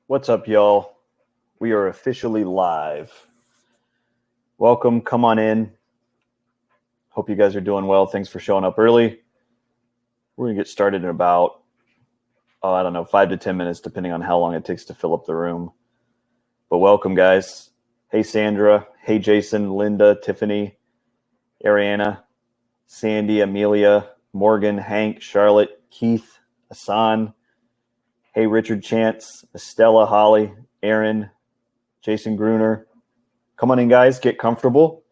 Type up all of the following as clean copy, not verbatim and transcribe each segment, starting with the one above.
What's up, y'all? We are officially live. Welcome. Come on in. Hope you guys are doing well. Thanks for showing up early. We're going to get started in about, 5 to 10 minutes, depending on how long it takes to fill up the room. But welcome, guys. Hey, Sandra. Hey, Jason, Linda, Tiffany, Ariana, Sandy, Amelia, Morgan, Hank, Charlotte, Keith, Hassan. Hey, Richard Chance, Estella, Holly, Aaron, Jason Gruner. Come on in, guys. Get comfortable.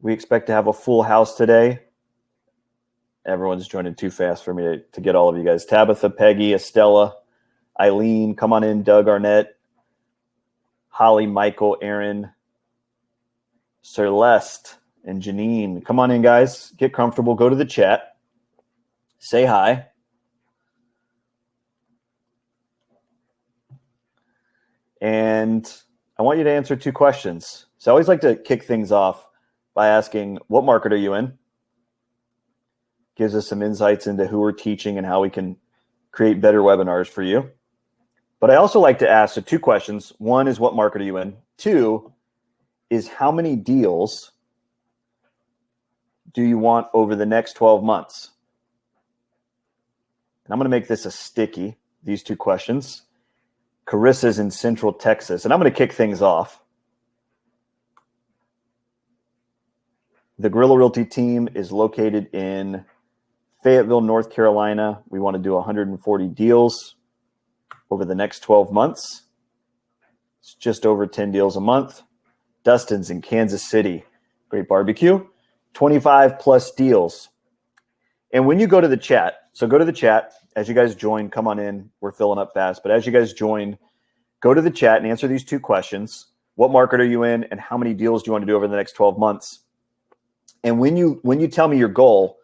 We expect to have a full house today. Everyone's joining too fast for me to get all of you guys. Tabitha, Peggy, Estella, Eileen. Come on in. Doug Arnett, Holly, Michael, Aaron, Celeste, and Janine. Come on in, guys. Get comfortable. Go to the chat. Say hi. And I want you to answer two questions. So I always like to kick things off by asking, what market are you in? Gives us some insights into who we're teaching and how we can create better webinars for you. But I also like to ask two questions. One is, what market are you in? Two is, how many deals do you want over the next 12 months? And I'm going to make this a sticky, these two questions. Carissa's in Central Texas, and I'm going to kick things off. The Guerrilla Realty team is located in Fayetteville, North Carolina. We want to do 140 deals over the next 12 months. It's just over 10 deals a month. Dustin's in Kansas City. Great barbecue. 25 plus deals. And when you go to the chat, so go to the chat. As you guys join, come on in. We're filling up fast. But as you guys join, go to the chat and answer these two questions. What market are you in, and how many deals do you want to do over the next 12 months? And when you tell me your goal,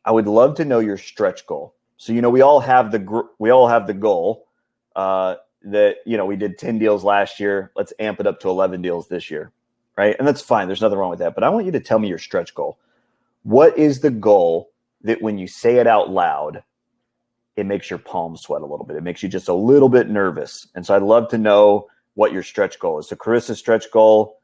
I would love to know your stretch goal. So, we all have the goal that, we did 10 deals last year. Let's amp it up to 11 deals this year, right? And that's fine. There's nothing wrong with that. But I want you to tell me your stretch goal. What is the goal that when you say it out loud, it makes your palms sweat a little bit? It makes you just a little bit nervous. And so I'd love to know what your stretch goal is. So Carissa's stretch goal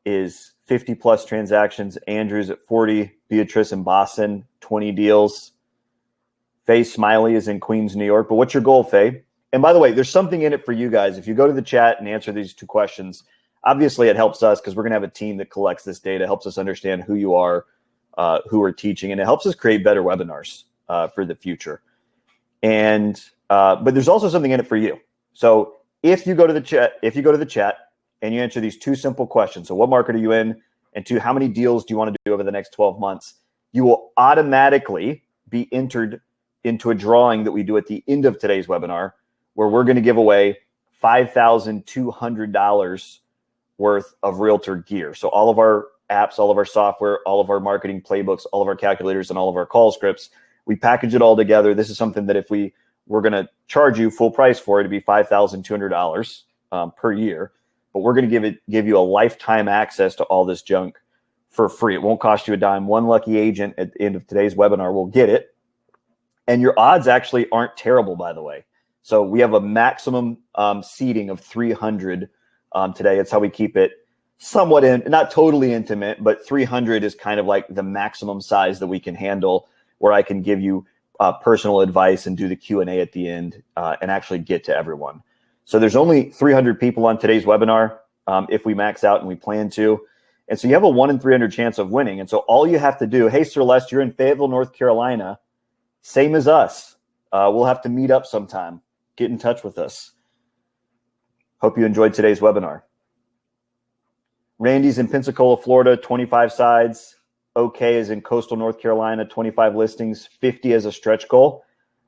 is 50 plus transactions. Andrew's at 40. Beatrice in Boston, 20 deals. Faye Smiley is in Queens, New York. But what's your goal, Faye? And by the way, there's something in it for you guys. If you go to the chat and answer these two questions, obviously it helps us because we're going to have a team that collects this data, helps us understand who you are, who we're teaching, and it helps us create better webinars for the future. And but there's also something in it for you. So if you go to the chat and you answer these two simple questions, so what market are you in, and two, how many deals do you want to do over the next 12 months, you will automatically be entered into a drawing that we do at the end of today's webinar, where we're going to give away $5,200 worth of realtor gear. So all of our apps, all of our software, all of our marketing playbooks, all of our calculators, and all of our call scripts, we package it all together. This is something that if we're going to charge you full price for it, it'd be $5,200 per year. But we're going to give you a lifetime access to all this junk for free. It won't cost you a dime. One lucky agent at the end of today's webinar will get it. And your odds actually aren't terrible, by the way. So we have a maximum seating of 300 today. It's how we keep it somewhat not totally intimate, but 300 is kind of like the maximum size that we can handle, where I can give you personal advice and do the Q&A at the end and actually get to everyone. So there's only 300 people on today's webinar if we max out, and we plan to. And so you have a 1 in 300 chance of winning. And so all you have to do, hey, Celeste, you're in Fayetteville, North Carolina, same as us. We'll have to meet up sometime. Get in touch with us. Hope you enjoyed today's webinar. Randy's in Pensacola, Florida, 25 sides. OK is in coastal North Carolina, 25 listings, 50 as a stretch goal.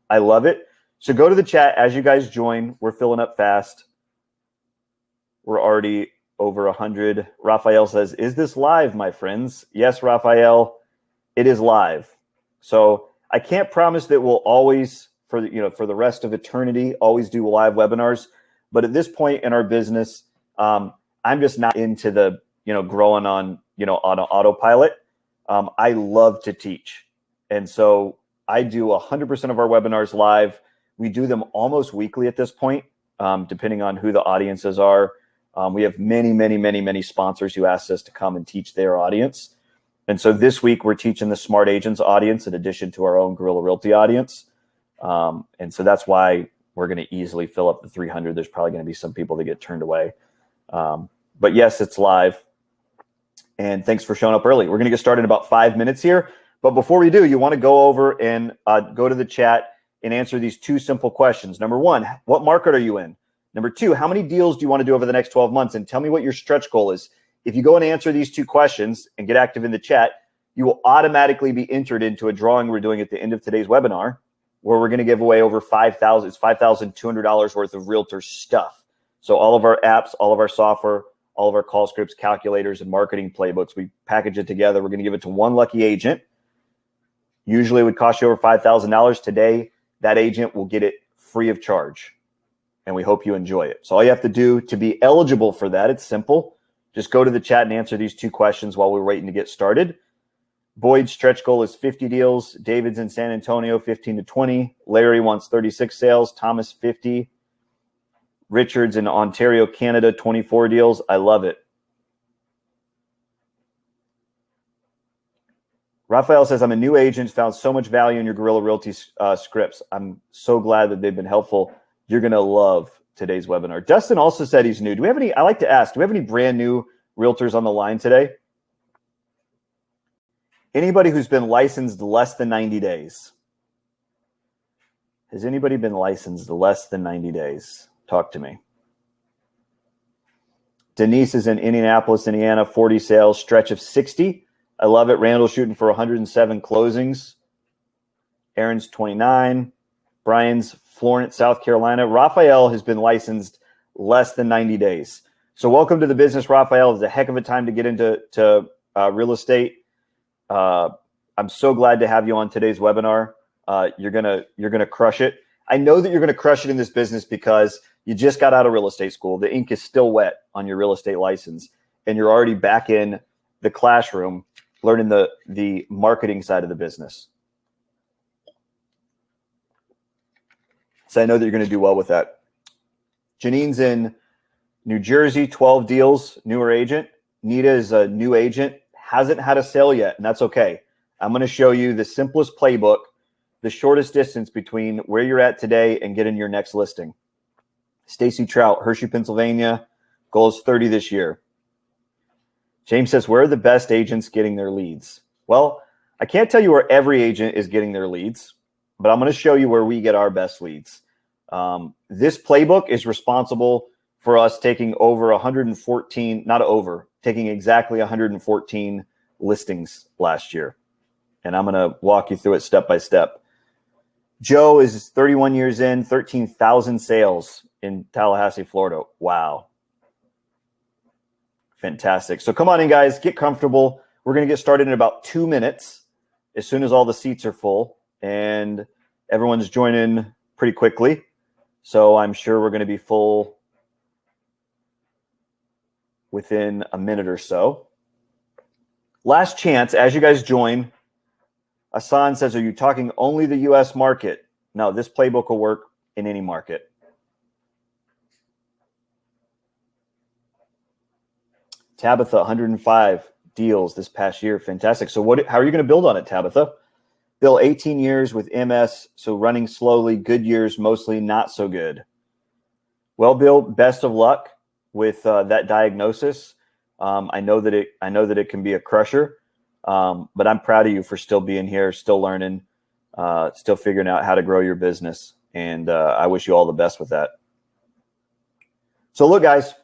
I love it. So go to the chat as you guys join. We're filling up fast. We're already over 100. Raphael says, is this live, my friends? Yes, Raphael, it is live. So I can't promise that we'll always, for the rest of eternity, always do live webinars. But at this point in our business, I'm just not into the, growing on, on an autopilot. I love to teach. And so I do 100% of our webinars live. We do them almost weekly at this point, depending on who the audiences are. We have many sponsors who asked us to come and teach their audience. And so this week we're teaching the Smart Agents audience in addition to our own Guerrilla Realty audience. And so that's why we're going to easily fill up the 300. There's probably going to be some people that get turned away. But yes, it's live. And thanks for showing up early. We're going to get started in about 5 minutes here. But before we do, you want to go over and go to the chat and answer these 2 simple questions. Number 1, what market are you in? Number 2, how many deals do you want to do over the next 12 months? And tell me what your stretch goal is. If you go and answer these 2 questions and get active in the chat, you will automatically be entered into a drawing we're doing at the end of today's webinar, where we're going to give away over $5,200 worth of realtor stuff. So all of our apps, all of our software, all of our call scripts, calculators, and marketing playbooks, we package it together. We're going to give it to one lucky agent. Usually it would cost you over $5,000. Today, that agent will get it free of charge. And we hope you enjoy it. So all you have to do to be eligible for that, it's simple. Just go to the chat and answer these 2 questions while we're waiting to get started. Boyd's stretch goal is 50 deals. David's in San Antonio, 15 to 20. Larry wants 36 sales. Thomas, 50. Richard's in Ontario, Canada, 24 deals. I love it. Raphael says, I'm a new agent, found so much value in your Guerrilla Realty scripts. I'm so glad that they've been helpful. You're going to love today's webinar. Dustin also said he's new. Do we have any, I like to ask, do we have any brand new realtors on the line today? Anybody who's been licensed less than 90 days? Has anybody been licensed less than 90 days? Talk to me. Denise is in Indianapolis, Indiana, 40 sales, stretch of 60. I love it. Randall shooting for 107 closings. Aaron's 29. Brian's Florence, South Carolina. Raphael has been licensed less than 90 days. So welcome to the business, Raphael. It's a heck of a time to get into real estate. I'm so glad to have you on today's webinar. You're gonna crush it. I know that you're gonna crush it in this business because you just got out of real estate school. The ink is still wet on your real estate license, and you're already back in the classroom learning the marketing side of the business. So I know that you're going to do well with that. Janine's in New Jersey, 12 deals, newer agent. Nita is a new agent, hasn't had a sale yet, and that's okay. I'm going to show you the simplest playbook, the shortest distance between where you're at today and getting your next listing. Stacy Trout, Hershey, Pennsylvania, goal is 30 this year. James says, where are the best agents getting their leads? Well, I can't tell you where every agent is getting their leads, but I'm going to show you where we get our best leads. This playbook is responsible for us taking over 114, not over, taking exactly 114 listings last year. And I'm going to walk you through it step by step. Joe is 31 years in, 13,000 sales in Tallahassee, Florida. Wow. Fantastic. So come on in, guys. Get comfortable. We're going to get started in about 2 minutes as soon as all the seats are full. And everyone's joining pretty quickly. So I'm sure we're going to be full within a minute or so. Last chance, as you guys join, Asan says, are you talking only the U.S. market? No, this playbook will work in any market. Tabitha, 105 deals this past year. Fantastic. So how are you going to build on it, Tabitha? Bill, 18 years with MS, so running slowly, good years, mostly not so good. Well, Bill, best of luck with that diagnosis. I know that it can be a crusher, but I'm proud of you for still being here, still learning, still figuring out how to grow your business. And I wish you all the best with that. So look, guys,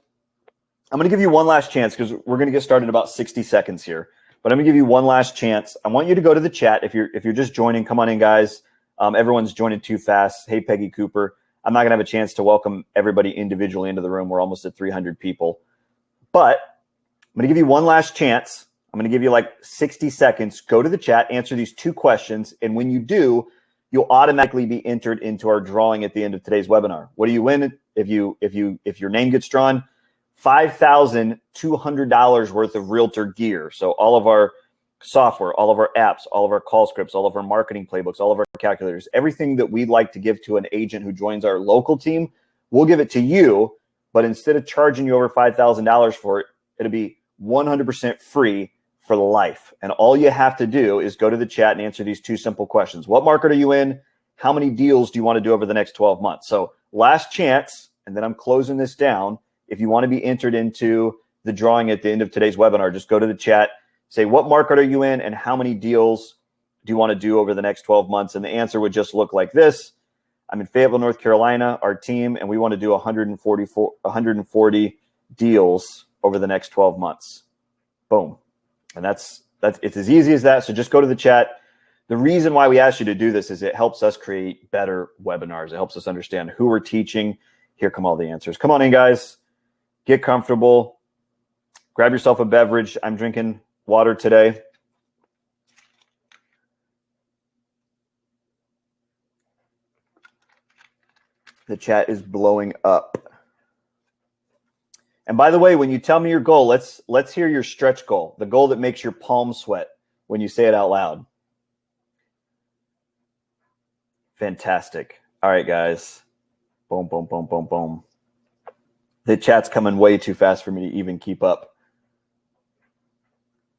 I'm going to give you one last chance because we're going to get started in about 60 seconds here. But I'm going to give you one last chance. I want you to go to the chat. If you're just joining, come on in, guys. Everyone's joining too fast. Hey, Peggy Cooper. I'm not going to have a chance to welcome everybody individually into the room. We're almost at 300 people. But I'm going to give you one last chance. I'm going to give you like 60 seconds. Go to the chat, answer these 2 questions. And when you do, you'll automatically be entered into our drawing at the end of today's webinar. What do you win if your name gets drawn? $5,200 worth of realtor gear. So all of our software, all of our apps, all of our call scripts, all of our marketing playbooks, all of our calculators, everything that we'd like to give to an agent who joins our local team, we'll give it to you. But instead of charging you over $5,000 for it, it'll be 100% free for life. And all you have to do is go to the chat and answer these two simple questions. What market are you in? How many deals do you want to do over the next 12 months? So last chance, and then I'm closing this down. If you want to be entered into the drawing at the end of today's webinar, just go to the chat, say, what market are you in and how many deals do you want to do over the next 12 months? And the answer would just look like this. I'm in Fayetteville, North Carolina, our team, and we want to do 140 deals over the next 12 months. Boom. And it's as easy as that. So just go to the chat. The reason why we ask you to do this is it helps us create better webinars. It helps us understand who we're teaching. Here come all the answers. Come on in, guys. Get comfortable. Grab yourself a beverage. I'm drinking water today. The chat is blowing up. And by the way, when you tell me your goal, let's hear your stretch goal, the goal that makes your palms sweat when you say it out loud. Fantastic. All right, guys. Boom, boom, boom, boom, boom. The chat's coming way too fast for me to even keep up.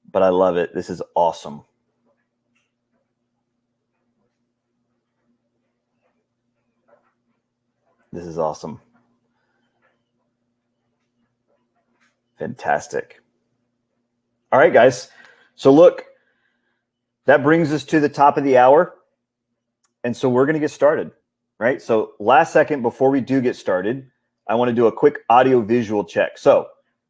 But I love it. This is awesome. This is awesome. Fantastic. All right, guys. So look, that brings us to the top of the hour. And so we're going to get started, right? So last second before we do get started, I want to do a quick audio visual check. So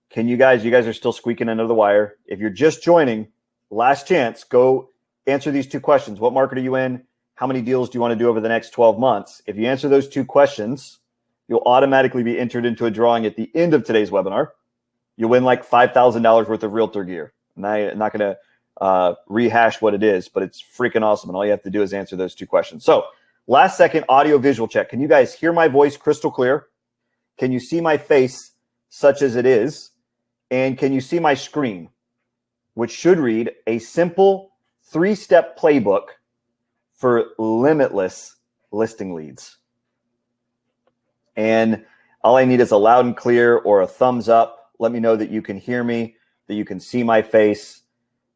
can you guys are still squeaking under the wire. If you're just joining, last chance, go answer these two questions. What market are you in? How many deals do you want to do over the next 12 months? If you answer those two questions, you'll automatically be entered into a drawing at the end of today's webinar. You'll win like $5,000 worth of realtor gear. And I'm not going to rehash what it is, but it's freaking awesome. And all you have to do is answer those two questions. So last second audio visual check. Can you guys hear my voice crystal clear? Can you see my face such as it is? And can you see my screen, which should read a simple 3-step playbook for limitless listing leads? And all I need is a loud and clear or a thumbs up. Let me know that you can hear me, that you can see my face,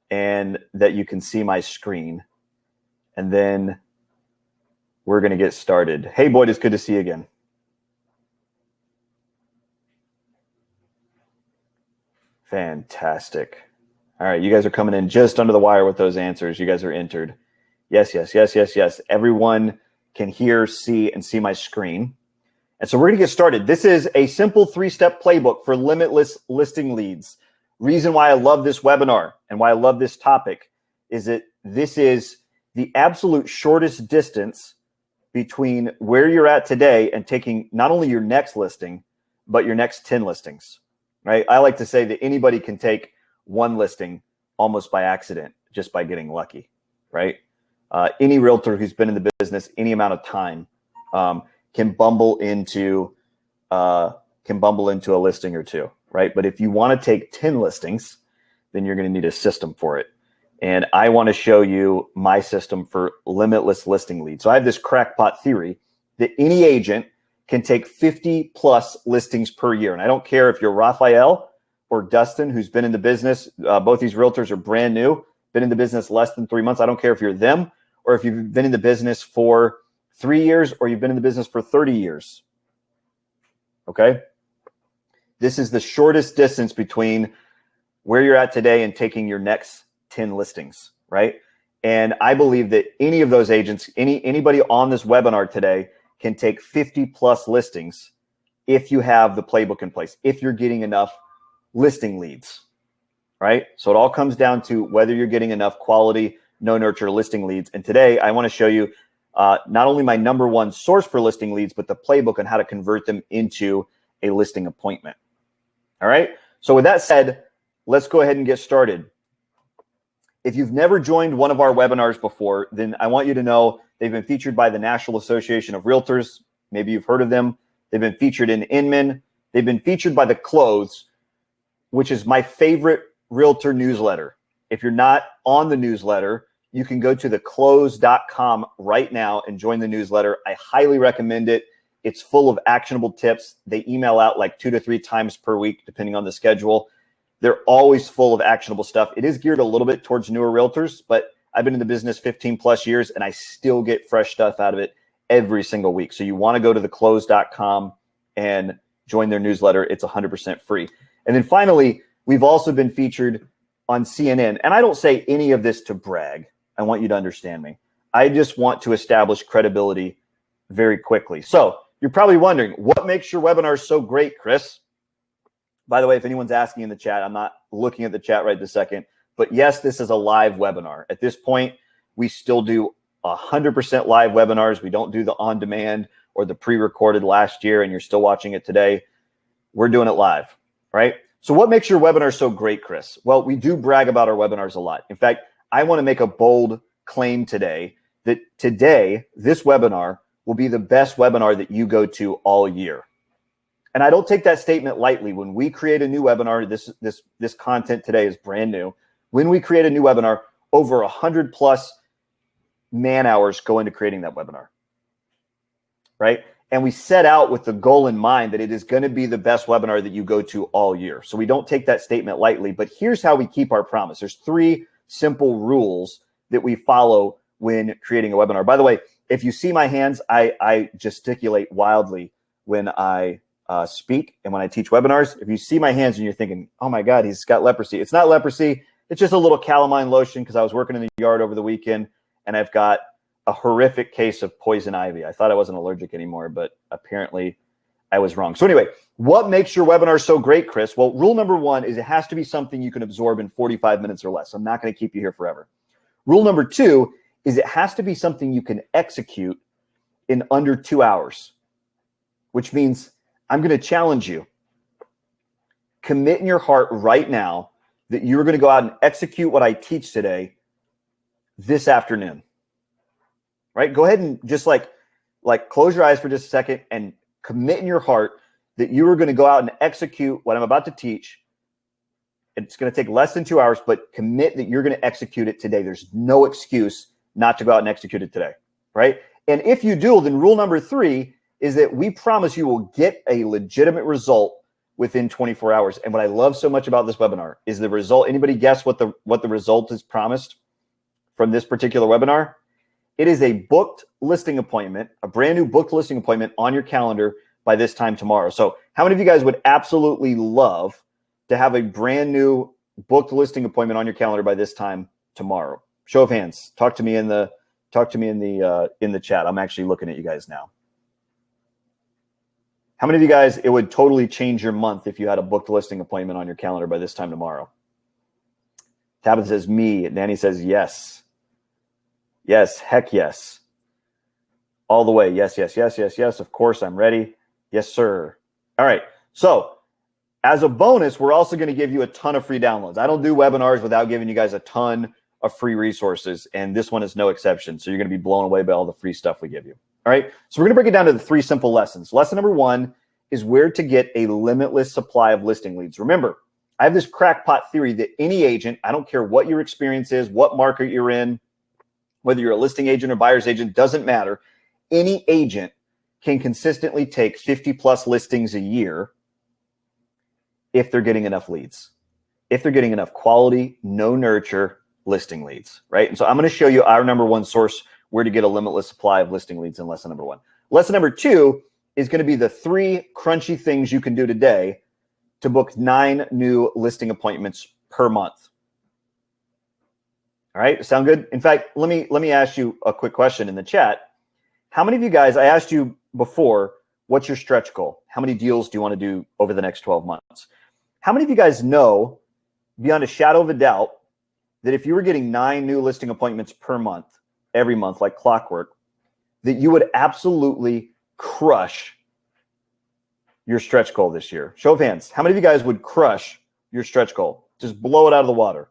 and that you can see my screen. And then we're going to get started. Hey, Boyd, it's good to see you again. Fantastic. All right, you guys are coming in just under the wire with those answers. You guys are entered. Yes, yes, yes, yes, yes. Everyone can hear, see, and see my screen. And so we're going to get started. This is a simple 3-step playbook for limitless listing leads. Reason why I love this webinar and why I love this topic is that this is the absolute shortest distance between where you're at today and taking not only your next listing, but your next 10 listings, right? I like to say that anybody can take one listing almost by accident, just by getting lucky, right? Any realtor who's been in the business any amount of time can bumble into a listing or two, right? But if you want to take 10 listings, then you're going to need a system for it. And I want to show you my system for limitless listing leads. So I have this crackpot theory that any agent can take 50 plus listings per year. And I don't care if you're Raphael or Dustin, who's been in the business. Both these realtors are brand new, been in the business less than 3 months. I don't care if you're them or if you've been in the business for 3 years or you've been in the business for 30 years. Okay? This is the shortest distance between where you're at today and taking your next 10 listings, right? And I believe that any of those agents, anybody on this webinar today can take 50 plus listings if you have the playbook in place, if you're getting enough listing leads, right? So it all comes down to whether you're getting enough quality, no nurture listing leads. And today I want to show you not only my number one source for listing leads, but the playbook on how to convert them into a listing appointment. All right. So with that said, let's go ahead and get started. If you've never joined one of our webinars before, then I want you to know they've been featured by the National Association of Realtors. Maybe you've heard of them. They've been featured in Inman. They've been featured by The Clothes, which is my favorite realtor newsletter. If you're not on the newsletter, you can go to theclose.com right now and join the newsletter. I highly recommend it. It's full of actionable tips. They email out like 2 to 3 times per week, depending on the schedule. They're always full of actionable stuff. It is geared a little bit towards newer realtors, but I've been in the business 15 plus years and I still get fresh stuff out of it every single week. So you want to go to theclose.com and join their newsletter. It's 100% free. And then finally, we've also been featured on CNN. And I don't say any of this to brag. I want you to understand me. I just want to establish credibility very quickly. So you're probably wondering, what makes your webinar so great, Chris? By the way, if anyone's asking in the chat, I'm not looking at the chat right this second. But yes, this is a live webinar. At this point, we still do 100% live webinars. We don't do the on-demand or the pre-recorded last year and you're still watching it today. We're doing it live, right? So what makes your webinar so great, Chris? Well, we do brag about our webinars a lot. In fact, I want to make a bold claim today that today, this webinar will be the best webinar that you go to all year. And I don't take that statement lightly. When we create a new webinar, this content today is brand new. When we create a new webinar, over 100 plus man hours go into creating that webinar, right? And we set out with the goal in mind that it is going to be the best webinar that you go to all year. So we don't take that statement lightly, but here's how we keep our promise. There's 3 simple rules that we follow when creating a webinar. By the way, if you see my hands, I gesticulate wildly when I speak and when I teach webinars. If you see my hands and you're thinking, oh my God, he's got leprosy. It's not leprosy. It's just a little calamine lotion because I was working in the yard over the weekend and I've got a horrific case of poison ivy. I thought I wasn't allergic anymore, but apparently I was wrong. So anyway, what makes your webinar so great, Chris? Well, rule number 1 is it has to be something you can absorb in 45 minutes or less. I'm not going to keep you here forever. Rule number 2 is it has to be something you can execute in under 2 hours, which means I'm going to challenge you. Commit in your heart right now that you're going to go out and execute what I teach today this afternoon. Right? Go ahead and just like close your eyes for just a second and commit in your heart that you are going to go out and execute what I'm about to teach. It's going to take less than 2 hours, but commit that you're going to execute it today. There's no excuse not to go out and execute it today, right? And if you do, then rule number 3 is that we promise you will get a legitimate result within 24 hours. And what I love so much about this webinar is the result. Anybody guess what the result is promised from this particular webinar? It is a booked listing appointment, a brand new booked listing appointment on your calendar by this time tomorrow. So how many of you guys would absolutely love to have a brand new booked listing appointment on your calendar by this time tomorrow? Show of hands. Talk to me in the chat. I'm actually looking at you guys now. How many of you guys, it would totally change your month if you had a booked listing appointment on your calendar by this time tomorrow? Tabitha says me. Danny says yes. Yes, heck yes. All the way. Yes, yes, yes, yes, yes. Of course, I'm ready. Yes, sir. All right. So as a bonus, we're also going to give you a ton of free downloads. I don't do webinars without giving you guys a ton of free resources, and this one is no exception. So you're going to be blown away by all the free stuff we give you. All right. So we're going to break it down to the 3 simple lessons. Lesson number 1 is where to get a limitless supply of listing leads. Remember, I have this crackpot theory that any agent, I don't care what your experience is, what market you're in, whether you're a listing agent or buyer's agent, doesn't matter. Any agent can consistently take 50 plus listings a year if they're getting enough leads, if they're getting enough quality, no nurture listing leads, right? And so I'm going to show you our number 1 source where to get a limitless supply of listing leads in lesson number 1. Lesson number 2 is going to be the 3 crunchy things you can do today to book 9 new listing appointments per month. All right, sound good? In fact, let me ask you a quick question in the chat. How many of you guys, I asked you before, what's your stretch goal? How many deals do you want to do over the next 12 months? How many of you guys know, beyond a shadow of a doubt, that if you were getting 9 new listing appointments per month, every month, like clockwork, that you would absolutely crush your stretch goal this year? Show of hands. How many of you guys would crush your stretch goal? Just blow it out of the water.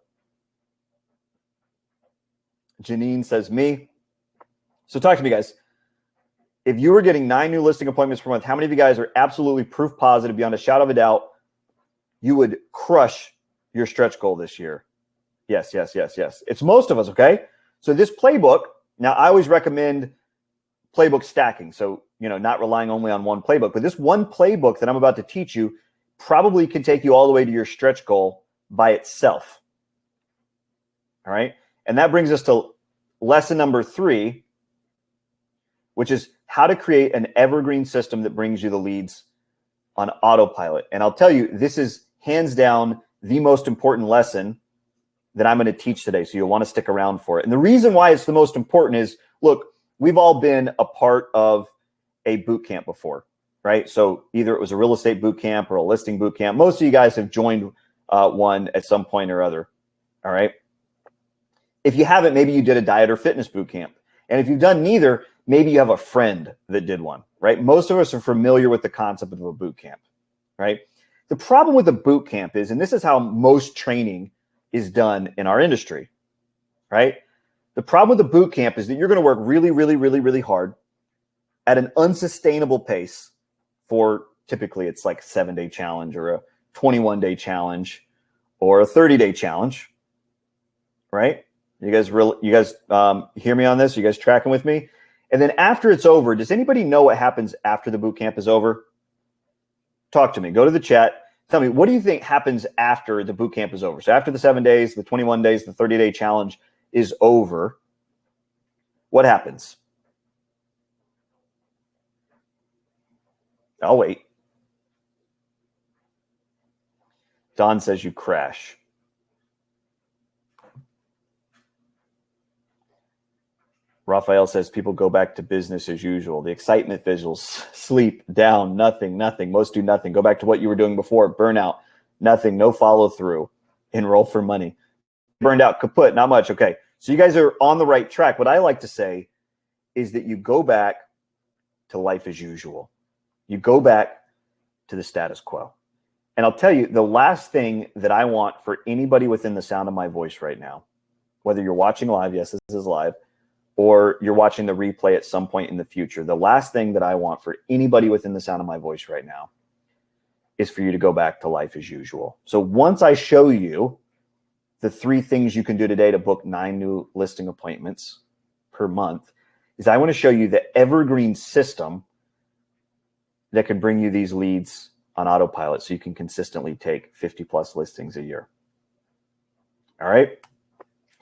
Janine says me. So talk to me, guys. If you were getting 9 new listing appointments per month, how many of you guys are absolutely proof positive, beyond a shadow of a doubt, you would crush your stretch goal this year? Yes. It's most of us, okay? So this playbook, now I always recommend playbook stacking. So, not relying only on one playbook, but this one playbook that I'm about to teach you probably can take you all the way to your stretch goal by itself. All right. And that brings us to lesson number 3, which is how to create an evergreen system that brings you the leads on autopilot. And I'll tell you, this is hands down the most important lesson that I'm going to teach today. So you'll want to stick around for it. And the reason why it's the most important is, look, we've all been a part of a boot camp before, right? So either it was a real estate boot camp or a listing boot camp. Most of you guys have joined one at some point or other. All right. If you haven't, maybe you did a diet or fitness boot camp. And if you've done neither, maybe you have a friend that did one, right? Most of us are familiar with the concept of a boot camp, right? The problem with a boot camp is, and this is how most training is done in our industry, right? The problem with the boot camp is that you're going to work really, really, really, really hard at an unsustainable pace for typically it's like a 7-day challenge or a 21-day challenge or a 30-day challenge, right? You guys hear me on this? You guys tracking with me? And then after it's over, does anybody know what happens after the boot camp is over? Talk to me. Go to the chat. Tell me, what do you think happens after the boot camp is over? So after the 7 days, the 21 days, the 30-day challenge is over, what happens? I'll wait. Don says you crash. Raphael says people go back to business as usual. The excitement visuals, sleep, down, nothing. Most do nothing. Go back to what you were doing before. Burnout, nothing, no follow through. Enroll for money. Burned out, kaput, not much. Okay, so you guys are on the right track. What I like to say is that you go back to life as usual. You go back to the status quo. And I'll tell you, the last thing that I want for anybody within the sound of my voice right now, whether you're watching live, yes, this is live, or you're watching the replay at some point in the future, the last thing that I want for anybody within the sound of my voice right now is for you to go back to life as usual. So once I show you the 3 things you can do today to book 9 new listing appointments per month, is I want to show you the evergreen system that can bring you these leads on autopilot so you can consistently take 50 plus listings a year. All right.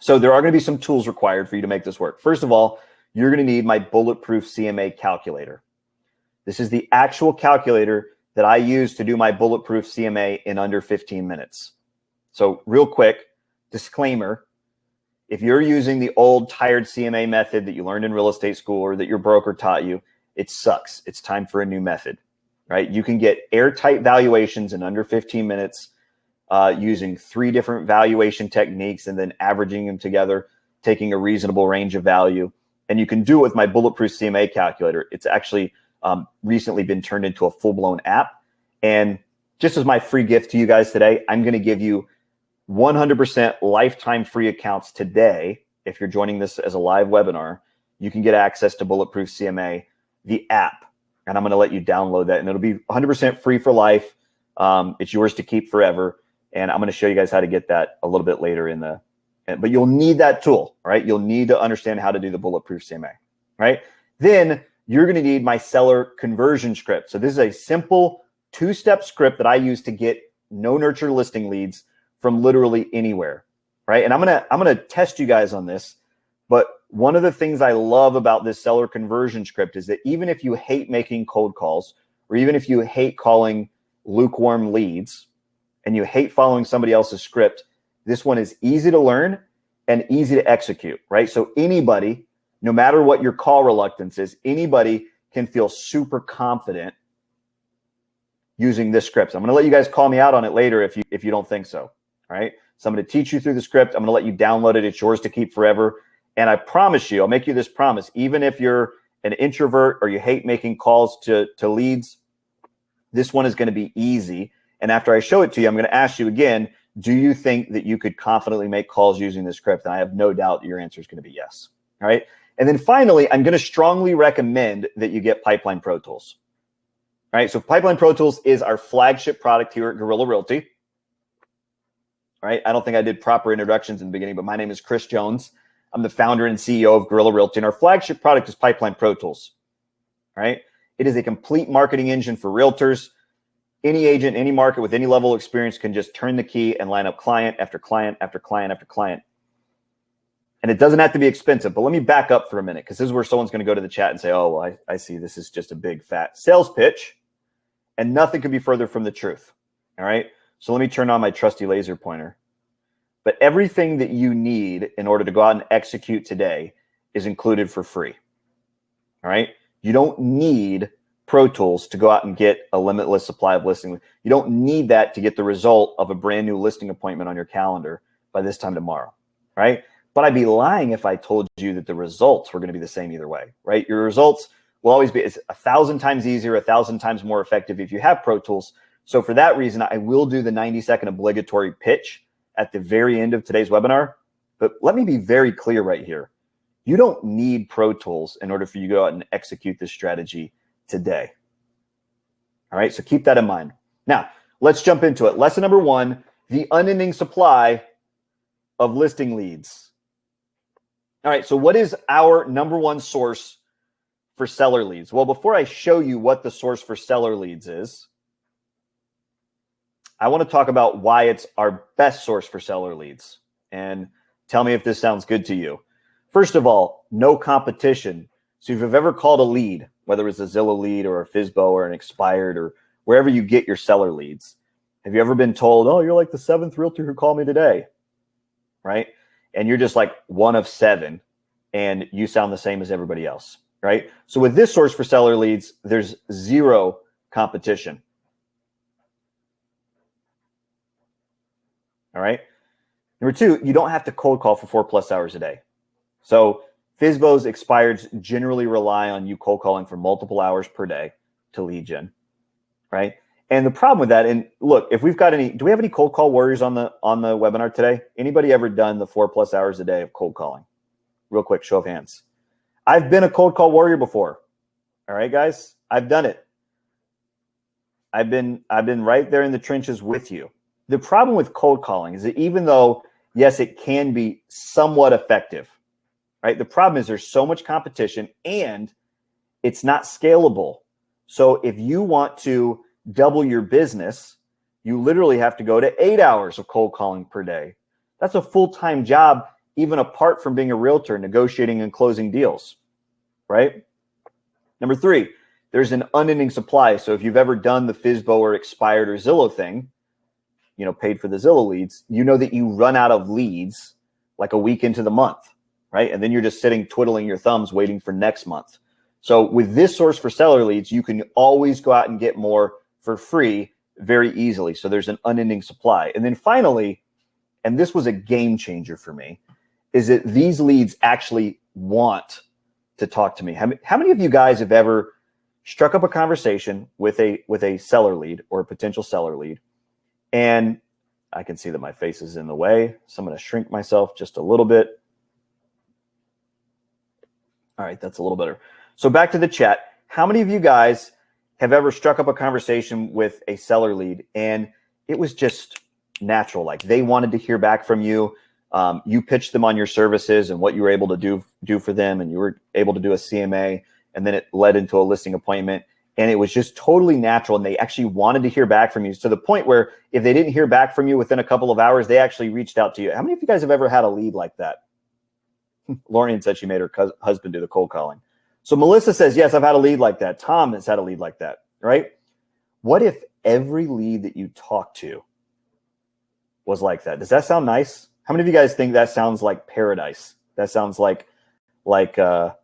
So there are going to be some tools required for you to make this work. First of all, you're going to need my bulletproof CMA calculator. This is the actual calculator that I use to do my bulletproof CMA in under 15 minutes. So real quick, disclaimer, if you're using the old tired CMA method that you learned in real estate school or that your broker taught you, it sucks. It's time for a new method, right? You can get airtight valuations in under 15 minutes using 3 different valuation techniques and then averaging them together, taking a reasonable range of value. And you can do it with my bulletproof CMA calculator. It's actually recently been turned into a full-blown app. And just as my free gift to you guys today, I'm going to give you 100% lifetime free accounts today. If you're joining this as a live webinar, you can get access to Bulletproof CMA, the app. And I'm going to let you download that. And it'll be 100% free for life. It's yours to keep forever. And I'm going to show you guys how to get that a little bit later but you'll need that tool, right? You'll need to understand how to do the Bulletproof CMA, right? Then you're going to need my seller conversion script. So this is a simple 2-step script that I use to get no nurture listing leads from literally anywhere, right? And I'm going to test you guys on this. But one of the things I love about this seller conversion script is that even if you hate making cold calls, or even if you hate calling lukewarm leads, and you hate following somebody else's script, this one is easy to learn and easy to execute, right? So anybody, no matter what your call reluctance is, anybody can feel super confident using this script. So I'm going to let you guys call me out on it later if you don't think so, all right? So I'm going to teach you through the script. I'm going to let you download it. It's yours to keep forever. And I promise you, I'll make you this promise, even if you're an introvert or you hate making calls to leads, this one is going to be easy. And after I show it to you, I'm going to ask you again, do you think that you could confidently make calls using this script? And I have no doubt that your answer is going to be yes. All right. And then finally, I'm going to strongly recommend that you get Pipeline Pro Tools. All right. So Pipeline Pro Tools is our flagship product here at Guerrilla Realty. right? I don't think I did proper introductions in the beginning, but my name is Chris Jones. I'm the founder and CEO of Guerrilla Realty, and our flagship product is Pipeline Pro Tools, right? It is a complete marketing engine for realtors. Any agent, any market with any level of experience can just turn the key and line up client after client after client after client. And it doesn't have to be expensive, but let me back up for a minute, because this is where someone's going to go to the chat and say, oh, well, I see this is just a big fat sales pitch, and nothing could be further from the truth. All right. So let me turn on my trusty laser pointer. But everything that you need in order to go out and execute today is included for free. All right. You don't need Pro Tools to go out and get a limitless supply of listings. You don't need that to get the result of a brand new listing appointment on your calendar by this time tomorrow. Right. But I'd be lying if I told you that the results were going to be the same either way. Right. Your results will always be, it's 1,000 times easier, 1,000 times more effective if you have Pro Tools. So for that reason, I will do the 90-second obligatory pitch at the very end of today's webinar. But let me be very clear right here. You don't need Pro Tools in order for you to go out and execute this strategy today. All right, so keep that in mind. Now, let's jump into it. Lesson number 1, the unending supply of listing leads. All right, so what is our number 1 source for seller leads? Well, before I show you what the source for seller leads is, I want to talk about why it's our best source for seller leads. And tell me if this sounds good to you. First of all, no competition. So if you've ever called a lead, whether it's a Zillow lead or a FSBO or an expired or wherever you get your seller leads, have you ever been told, oh, you're like the 7th realtor who called me today, right? And you're just like one of 7 and you sound the same as everybody else, right? So with this source for seller leads, there's 0 competition. All right. Number 2, you don't have to cold call for 4+ hours a day. So FSBOs, expireds generally rely on you cold calling for multiple hours per day to lead gen, right? And the problem with that, and look, if we've got any, do we have any cold call warriors on the webinar today? Anybody ever done the 4+ hours a day of cold calling? Real quick, show of hands. I've been a cold call warrior before. All right, guys, I've done it. I've been right there in the trenches with you. The problem with cold calling is that even though, yes, it can be somewhat effective, right? The problem is there's so much competition and it's not scalable. So if you want to double your business, you literally have to go to 8 hours of cold calling per day. That's a full-time job, even apart from being a realtor, negotiating and closing deals, right? Number 3, there's an unending supply. So if you've ever done the FSBO or expired or Zillow thing, you know, paid for the Zillow leads, you know that you run out of leads like a week into the month, right? And then you're just sitting twiddling your thumbs waiting for next month. So with this source for seller leads, you can always go out and get more for free very easily. So there's an unending supply. And then finally, and this was a game changer for me, is that these leads actually want to talk to me. How many of you guys have ever struck up a conversation with a seller lead or a potential seller lead? And I can see that my face is in the way, so I'm going to shrink myself just a little bit. All right, that's a little better. So back to the chat. How many of you guys have ever struck up a conversation with a seller lead and it was just natural? Like they wanted to hear back from you. You pitched them on your services and what you were able to do for them, and you were able to do a CMA, and then it led into a listing appointment. And it was just totally natural. And they actually wanted to hear back from you to the point where if they didn't hear back from you within a couple of hours, they actually reached out to you. How many of you guys have ever had a lead like that? Lorian said she made her husband do the cold calling. So Melissa says, yes, I've had a lead like that. Tom has had a lead like that, right? What if every lead that you talk to was like that? Does that sound nice? How many of you guys think that sounds like paradise? That sounds like a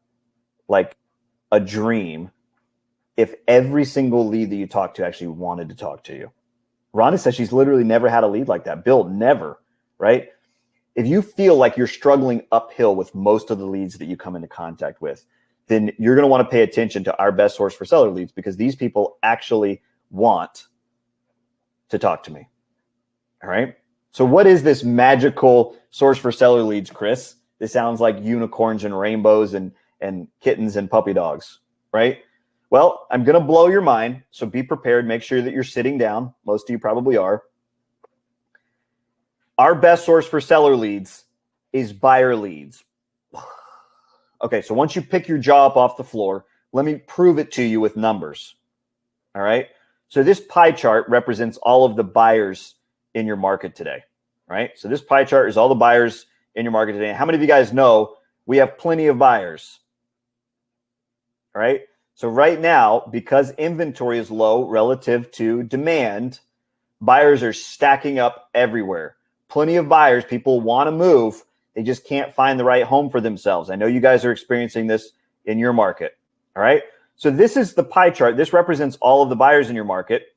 dream. If every single lead that you talk to actually wanted to talk to you. Rhonda says she's literally never had a lead like that. Bill, never, right? If you feel like you're struggling uphill with most of the leads that you come into contact with, then you're going to want to pay attention to our best source for seller leads, because these people actually want to talk to me. All right. So what is this magical source for seller leads, Chris? This sounds like unicorns and rainbows and kittens and puppy dogs, right? Well, I'm going to blow your mind, so be prepared. Make sure that you're sitting down. Most of you probably are. Our best source for seller leads is buyer leads. Okay, so once you pick your jaw up off the floor, let me prove it to you with numbers. All right. So this pie chart represents all of the buyers in your market today, right? So this pie chart is all the buyers in your market today. How many of you guys know we have plenty of buyers? All right. So right now, because inventory is low relative to demand, buyers are stacking up everywhere. Plenty of buyers. People want to move. They just can't find the right home for themselves. I know you guys are experiencing this in your market. All right. So this is the pie chart. This represents all of the buyers in your market.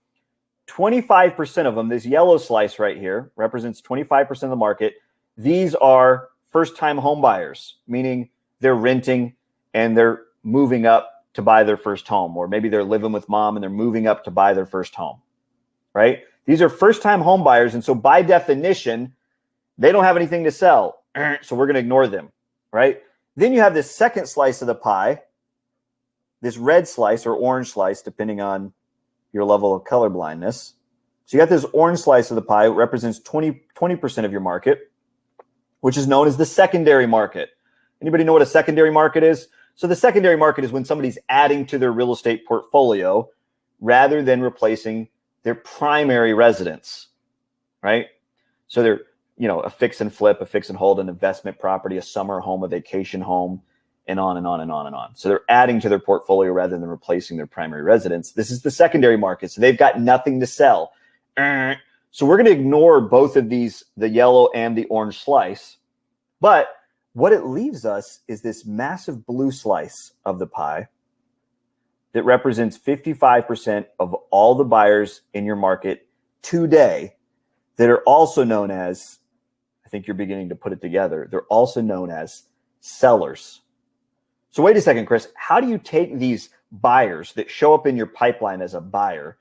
25% of them, this yellow slice right here, represents 25% of the market. These are first-time home buyers, meaning they're renting and they're moving up to buy their first home, or maybe they're living with mom and they're moving up to buy their first home, right? These are first-time home buyers, and so by definition, they don't have anything to sell, so we're going to ignore them, right? Then you have this second slice of the pie, this red slice or orange slice, depending on your level of color blindness. So you got this orange slice of the pie, represents 20% of your market, which is known as the secondary market. Anybody know what a secondary market is? So the secondary market is when somebody's adding to their real estate portfolio rather than replacing their primary residence, right? So they're, a fix and flip, a fix and hold, an investment property, a summer home, a vacation home, and on and on and on and on. So they're adding to their portfolio rather than replacing their primary residence. This is the secondary market. So they've got nothing to sell. So we're going to ignore both of these, the yellow and the orange slice. But what it leaves us is this massive blue slice of the pie that represents 55% of all the buyers in your market today that are also known as, I think you're beginning to put it together, they're also known as sellers. So wait a second, Chris, how do you take these buyers that show up in your pipeline as a buyer,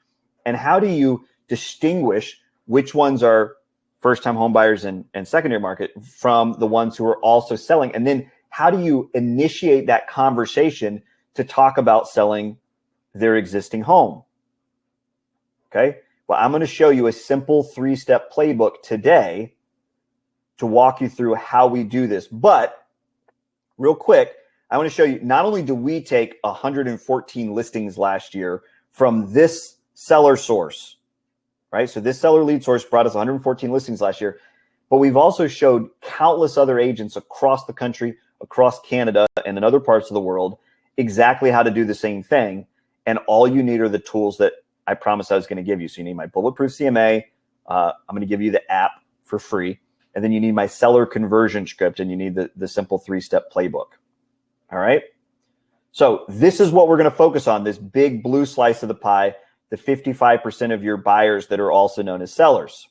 and how do you distinguish which ones are first-time home buyers and secondary market from the ones who are also selling? And then how do you initiate that conversation to talk about selling their existing home? Okay, well, I'm going to show you a simple 3-step playbook today to walk you through how we do this. But real quick, I want to show you, not only do we take 114 listings last year from this seller source, right? So this seller lead source brought us 114 listings last year, but we've also showed countless other agents across the country, across Canada, and in other parts of the world exactly how to do the same thing. And all you need are the tools that I promised I was going to give you. So you need my Bulletproof CMA. I'm going to give you the app for free. And then you need my seller conversion script, and you need the simple 3-step playbook. All right. So this is what we're going to focus on, this big blue slice of the pie, the 55% of your buyers that are also known as sellers.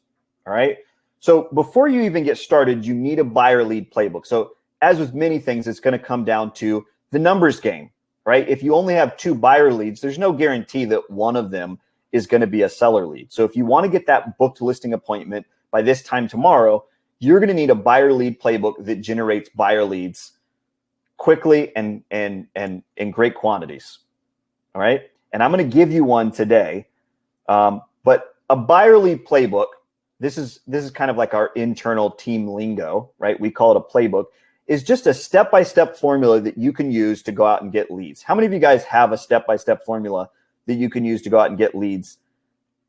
All right. So before you even get started, you need a buyer lead playbook. So as with many things, it's going to come down to the numbers game, right? If you only have 2 buyer leads, there's no guarantee that one of them is going to be a seller lead. So if you want to get that booked listing appointment by this time tomorrow, you're going to need a buyer lead playbook that generates buyer leads quickly and in great quantities. All right. And I'm going to give you one today. But a buyer lead playbook, this is kind of like our internal team lingo, right? We call it a playbook, is just a step-by-step formula that you can use to go out and get leads. How many of you guys have a step-by-step formula that you can use to go out and get leads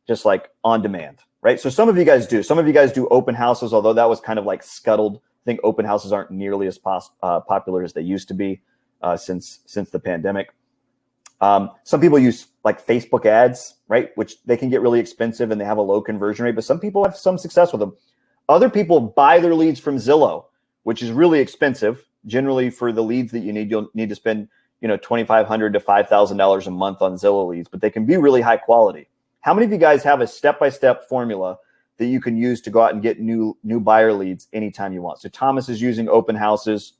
just like on demand, right? So some of you guys do. Some of you guys do open houses, although that was kind of like scuttled. I think open houses aren't nearly as popular as they used to be since the pandemic. Some people use like Facebook ads, right? Which they can get really expensive and they have a low conversion rate, but some people have some success with them. Other people buy their leads from Zillow, which is really expensive. Generally for the leads that you need, you'll need to spend, $2,500 to $5,000 a month on Zillow leads, but they can be really high quality. How many of you guys have a step-by-step formula that you can use to go out and get new buyer leads anytime you want? So Thomas is using open houses.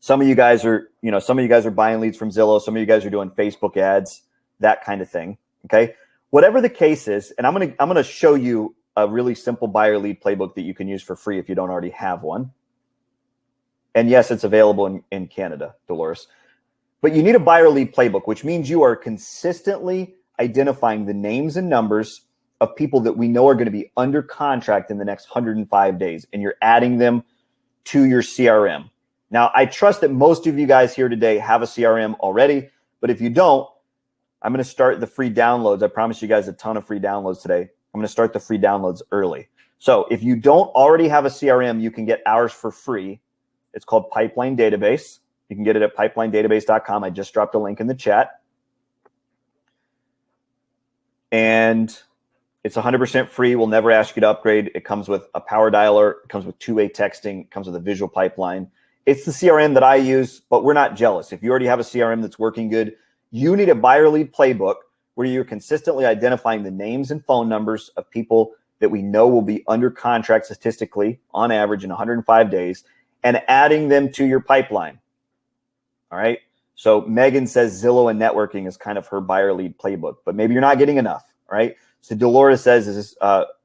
Some of you guys are, buying leads from Zillow. Some of you guys are doing Facebook ads, that kind of thing. Okay. Whatever the case is, and I'm going to show you a really simple buyer lead playbook that you can use for free if you don't already have one. And yes, it's available in Canada, Dolores. But you need a buyer lead playbook, which means you are consistently identifying the names and numbers of people that we know are going to be under contract in the next 105 days, and you're adding them to your CRM. Now, I trust that most of you guys here today have a CRM already, but if you don't, I'm going to start the free downloads. I promise you guys a ton of free downloads today. I'm going to start the free downloads early. So if you don't already have a CRM, you can get ours for free. It's called Pipeline Database. You can get it at pipelinedatabase.com. I just dropped a link in the chat. And it's 100% free. We'll never ask you to upgrade. It comes with a power dialer. It comes with two-way texting. It comes with a visual pipeline. It's the CRM that I use, but we're not jealous. If you already have a CRM that's working good, you need a buyer lead playbook where you're consistently identifying the names and phone numbers of people that we know will be under contract statistically on average in 105 days and adding them to your pipeline. All right. So Megan says Zillow and networking is kind of her buyer lead playbook, but maybe you're not getting enough. All right. So Dolores says, is this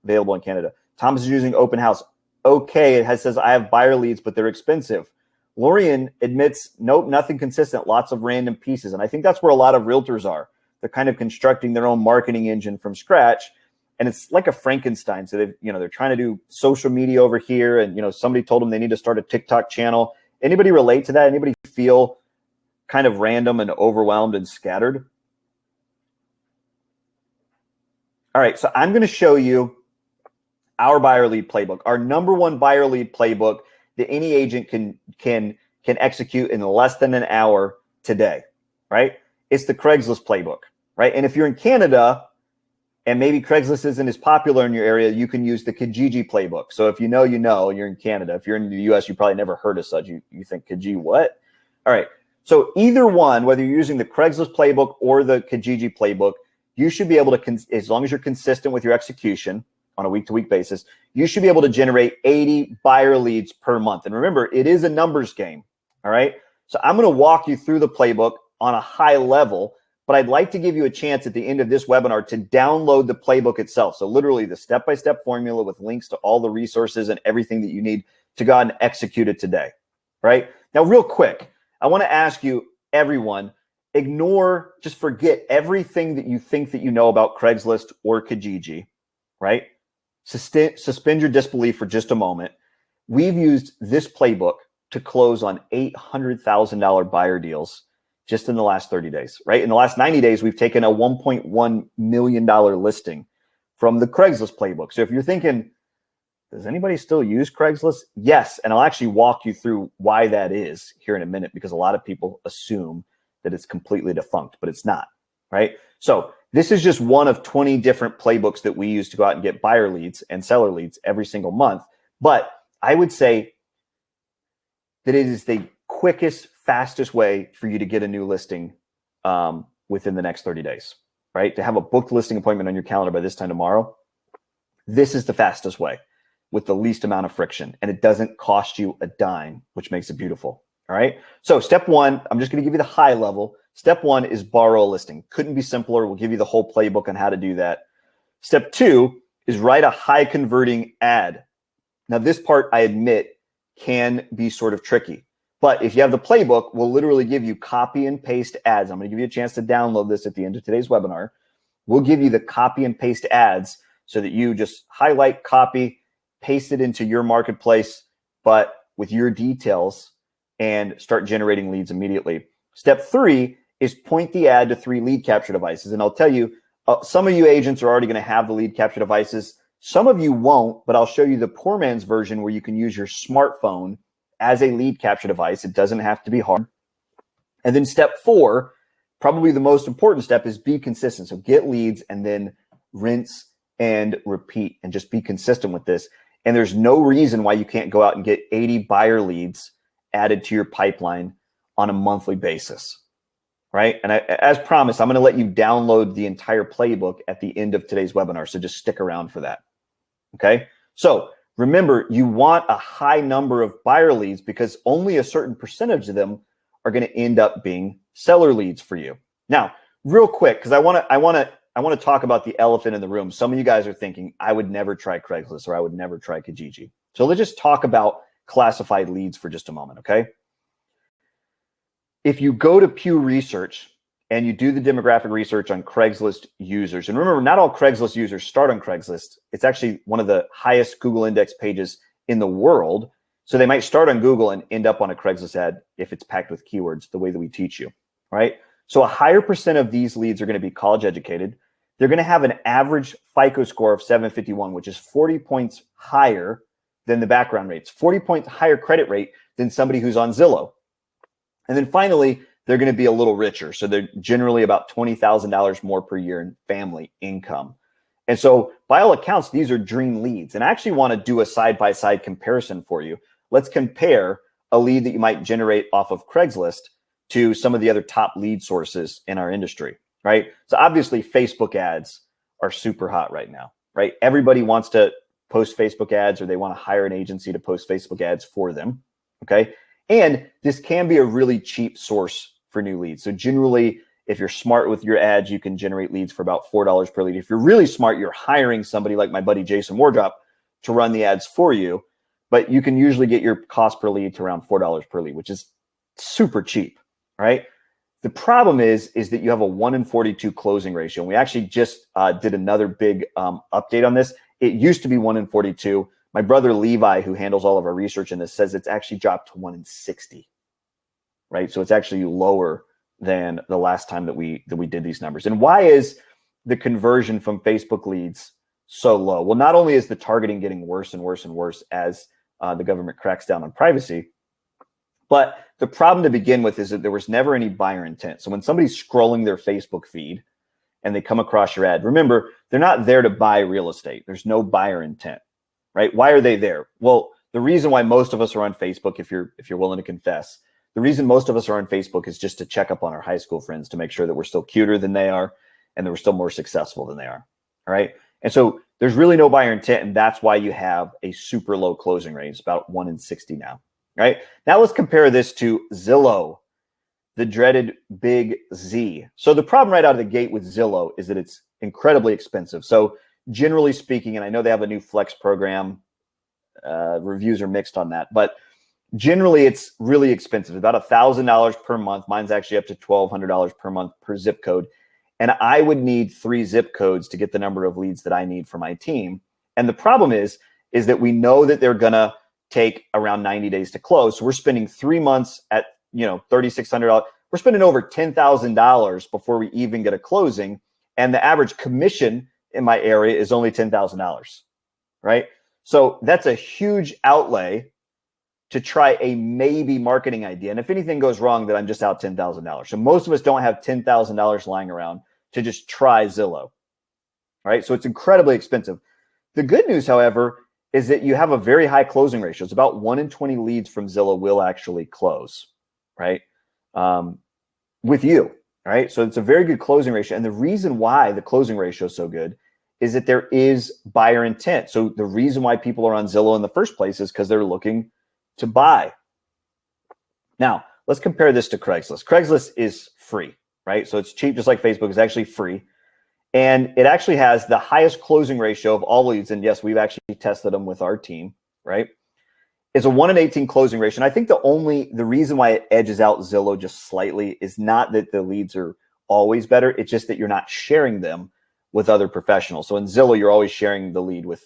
available in Canada? Thomas is using open house. Okay. It says I have buyer leads, but they're expensive. Lorian admits, nope, nothing consistent, lots of random pieces. And I think that's where a lot of realtors are. They're kind of constructing their own marketing engine from scratch. And it's like a Frankenstein. So they're trying to do social media over here. And, somebody told them they need to start a TikTok channel. Anybody relate to that? Anybody feel kind of random and overwhelmed and scattered? All right. So I'm going to show you our buyer lead playbook, our number one buyer lead playbook that any agent can execute in less than an hour today, right? It's the Craigslist playbook, right? And if you're in Canada and maybe Craigslist isn't as popular in your area, you can use the Kijiji playbook. So if you're in Canada. If you're in the US, you probably never heard of such. You think Kijiji, what? All right. So either one, whether you're using the Craigslist playbook or the Kijiji playbook, you should be able to, as long as you're consistent with your execution on a week-to-week basis, you should be able to generate 80 buyer leads per month. And remember, it is a numbers game, all right? So I'm going to walk you through the playbook on a high level, but I'd like to give you a chance at the end of this webinar to download the playbook itself. So literally the step-by-step formula with links to all the resources and everything that you need to go out and execute it today, right? Now, real quick, I want to ask you, everyone, just forget everything that you think that you know about Craigslist or Kijiji, right? Suspend your disbelief for just a moment. We've used this playbook to close on $800,000 buyer deals just in the last 30 days, right? In the last 90 days, we've taken a $1.1 million listing from the Craigslist playbook. So if you're thinking, does anybody still use Craigslist? Yes. And I'll actually walk you through why that is here in a minute, because a lot of people assume that it's completely defunct, but it's not, right? So this is just one of 20 different playbooks that we use to go out and get buyer leads and seller leads every single month. But I would say that it is the quickest, fastest way for you to get a new listing within the next 30 days, right? To have a booked listing appointment on your calendar by this time tomorrow, this is the fastest way with the least amount of friction. And it doesn't cost you a dime, which makes it beautiful. All right. So step one, I'm just going to give you the high level. Step one is borrow a listing. Couldn't be simpler. We'll give you the whole playbook on how to do that. Step two is write a high converting ad. Now, this part, I admit, can be sort of tricky. But if you have the playbook, we'll literally give you copy and paste ads. I'm going to give you a chance to download this at the end of today's webinar. We'll give you the copy and paste ads so that you just highlight, copy, paste it into your marketplace, but with your details, and start generating leads immediately. Step three is point the ad to 3 lead capture devices. And I'll tell you, some of you agents are already going to have the lead capture devices. Some of you won't, but I'll show you the poor man's version where you can use your smartphone as a lead capture device. It doesn't have to be hard. And then step 4, probably the most important step, is be consistent. So get leads and then rinse and repeat and just be consistent with this. And there's no reason why you can't go out and get 80 buyer leads added to your pipeline on a monthly basis, right? And as promised, I'm going to let you download the entire playbook at the end of today's webinar. So just stick around for that. Okay. So remember, you want a high number of buyer leads because only a certain percentage of them are going to end up being seller leads for you. Now, real quick, because I want to talk about the elephant in the room. Some of you guys are thinking, I would never try Craigslist or I would never try Kijiji. So let's just talk about classified leads for just a moment, okay? If you go to Pew Research and you do the demographic research on Craigslist users. And remember, not all Craigslist users start on Craigslist. It's actually one of the highest Google index pages in the world. So they might start on Google and end up on a Craigslist ad if it's packed with keywords, the way that we teach you, right? So a higher percent of these leads are going to be college educated. They're going to have an average FICO score of 751, which is 40 points higher than the background rates, 40 points higher credit rate than somebody who's on Zillow. And then finally, they're going to be a little richer. So they're generally about $20,000 more per year in family income. And so by all accounts, these are dream leads. And I actually want to do a side-by-side comparison for you. Let's compare a lead that you might generate off of Craigslist to some of the other top lead sources in our industry, right? So obviously Facebook ads are super hot right now, right? Everybody wants to post Facebook ads, or they want to hire an agency to post Facebook ads for them, okay? And this can be a really cheap source for new leads. So generally, if you're smart with your ads, you can generate leads for about $4 per lead. If you're really smart, you're hiring somebody like my buddy Jason Wardrop to run the ads for you, but you can usually get your cost per lead to around $4 per lead, which is super cheap, right? The problem is that you have a 1 in 42 closing ratio. And we actually just did another big update on this. It used to be 1 in 42. My brother Levi, who handles all of our research in this, says it's actually dropped to 1 in 60, right? So it's actually lower than the last time that we did these numbers. And why is the conversion from Facebook leads so low? Well, not only is the targeting getting worse and worse and worse as the government cracks down on privacy, but the problem to begin with is that there was never any buyer intent. So when somebody's scrolling their Facebook feed and they come across your ad, remember, they're not there to buy real estate. There's no buyer intent, right? Why are they there? Well, the reason why most of us are on Facebook, if you're willing to confess, the reason most of us are on Facebook is just to check up on our high school friends to make sure that we're still cuter than they are and that we're still more successful than they are, all right? And so there's really no buyer intent, and that's why you have a super low closing rate. It's about 1 in 60 now, right? Now let's compare this to Zillow, the dreaded big Z. So the problem right out of the gate with Zillow is that it's incredibly expensive. So generally speaking, and I know they have a new flex program, reviews are mixed on that, but generally it's really expensive, about $1,000 per month. Mine's actually up to $1,200 per month per zip code. And I would need 3 zip codes to get the number of leads that I need for my team. And the problem is that we know that they're gonna take around 90 days to close. So we're spending 3 months at $3,600. We're spending over $10,000 before we even get a closing. And the average commission in my area is only $10,000, right? So that's a huge outlay to try a maybe marketing idea. And if anything goes wrong, then I'm just out $10,000. So most of us don't have $10,000 lying around to just try Zillow, right? So it's incredibly expensive. The good news, however, is that you have a very high closing ratio. It's about 1 in 20 leads from Zillow will actually close, right? With you, right? So it's a very good closing ratio. And the reason why the closing ratio is so good is that there is buyer intent. So the reason why people are on Zillow in the first place is because they're looking to buy. Now, let's compare this to Craigslist. Craigslist is free, right? So it's cheap, just like Facebook is actually free. And it actually has the highest closing ratio of all leads. And yes, we've actually tested them with our team, right? It's a 1 in 18 closing ratio. And I think the reason why it edges out Zillow just slightly is not that the leads are always better. It's just that you're not sharing them with other professionals. So in Zillow, you're always sharing the lead with,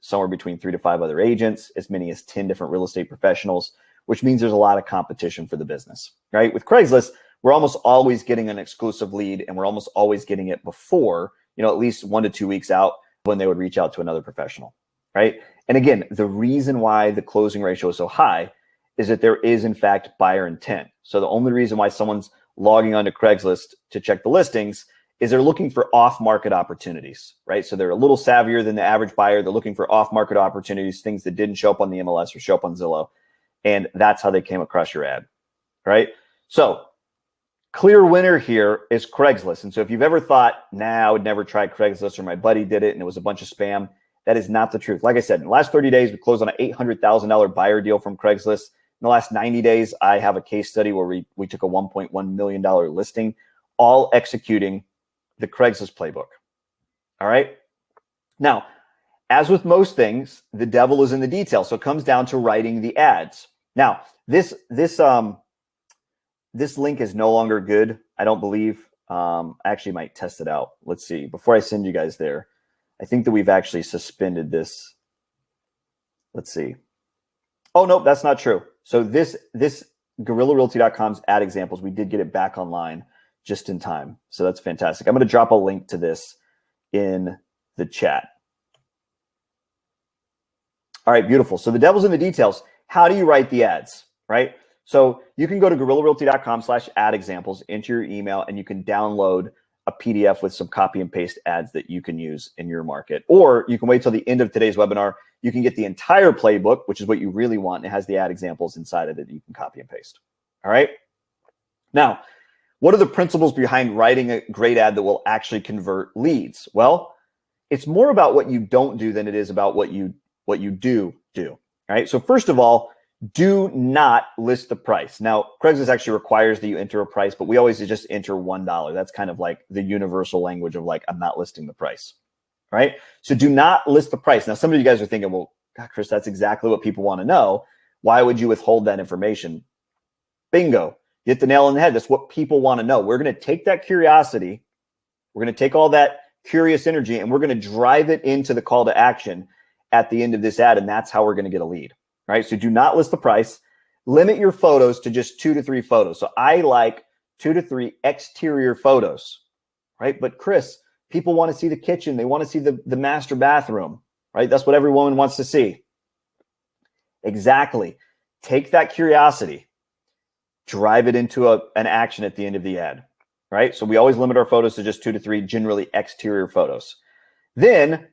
somewhere between 3 to 5 other agents, as many as 10 different real estate professionals, which means there's a lot of competition for the business, right? With Craigslist, we're almost always getting an exclusive lead, and we're almost always getting it before, at least 1 to 2 weeks out when they would reach out to another professional, right? And again, the reason why the closing ratio is so high is that there is in fact buyer intent. So the only reason why someone's logging onto Craigslist to check the listings is they're looking for off-market opportunities, right? So they're a little savvier than the average buyer. They're looking for off-market opportunities, things that didn't show up on the MLS or show up on Zillow. And that's how they came across your ad, right? So clear winner here is Craigslist. And so if you've ever thought, I would never try Craigslist, or my buddy did it and it was a bunch of spam, that is not the truth. Like I said, in the last 30 days, we closed on an $800,000 buyer deal from Craigslist. In the last 90 days, I have a case study where we took a $1.1 million listing, all executing the Craigslist playbook. All right. Now, as with most things, the devil is in the details. So it comes down to writing the ads. Now, this link is no longer good, I don't believe. I actually might test it out. Let's see. Before I send you guys there, I think that we've actually suspended this. Let's see. Oh, no, that's not true. So this GorillaRealty.com's ad examples, we did get it back online just in time. So that's fantastic. I'm going to drop a link to this in the chat. All right, beautiful. So the devil's in the details. How do you write the ads, right? So you can go to GorillaRealty.com/ad examples, enter your email, and you can download a PDF with some copy and paste ads that you can use in your market. Or you can wait till the end of today's webinar. You can get the entire playbook, which is what you really want. And it has the ad examples inside of it that you can copy and paste. All right. Now, what are the principles behind writing a great ad that will actually convert leads? Well, it's more about what you don't do than it is about what you do. All right. So first of all, do not list the price. Now, Craigslist actually requires that you enter a price, but we always just enter $1. That's kind of like the universal language of like, I'm not listing the price. Right. So do not list the price. Now, some of you guys are thinking, well, God, Chris, that's exactly what people want to know. Why would you withhold that information? Bingo. You hit the nail on the head. That's what people want to know. We're going to take that curiosity. We're going to take all that curious energy and we're going to drive it into the call to action at the end of this ad. And that's how we're going to get a lead. Right. So do not list the price. Limit your photos to just 2 to 3 photos. So I like 2 to 3 exterior photos. Right. But Chris, people want to see the kitchen. They want to see the master bathroom. Right. That's what every woman wants to see. Exactly. Take that curiosity, drive it into an action at the end of the ad. Right. So we always limit our photos to just 2 to 3, generally exterior photos. Then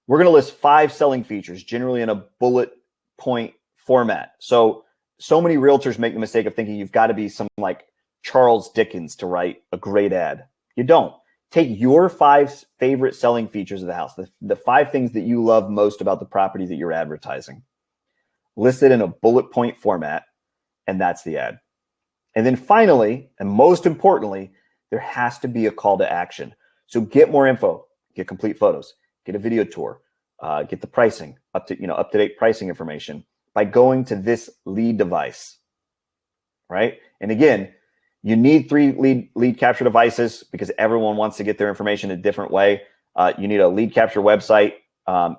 we're going to list 5 selling features, generally in a bullet point format. So many realtors make the mistake of thinking you've got to be some like Charles Dickens to write a great ad. You don't. Take your 5 favorite selling features of the house, the 5 things that you love most about the property that you're advertising. List it in a bullet point format, and that's the ad. And then finally, and most importantly, there has to be a call to action. So get more info, get complete photos, get a video tour, get the pricing, up to date pricing information by going to this lead device, right? And again, you need 3 lead capture devices because everyone wants to get their information a different way. You need a lead capture website.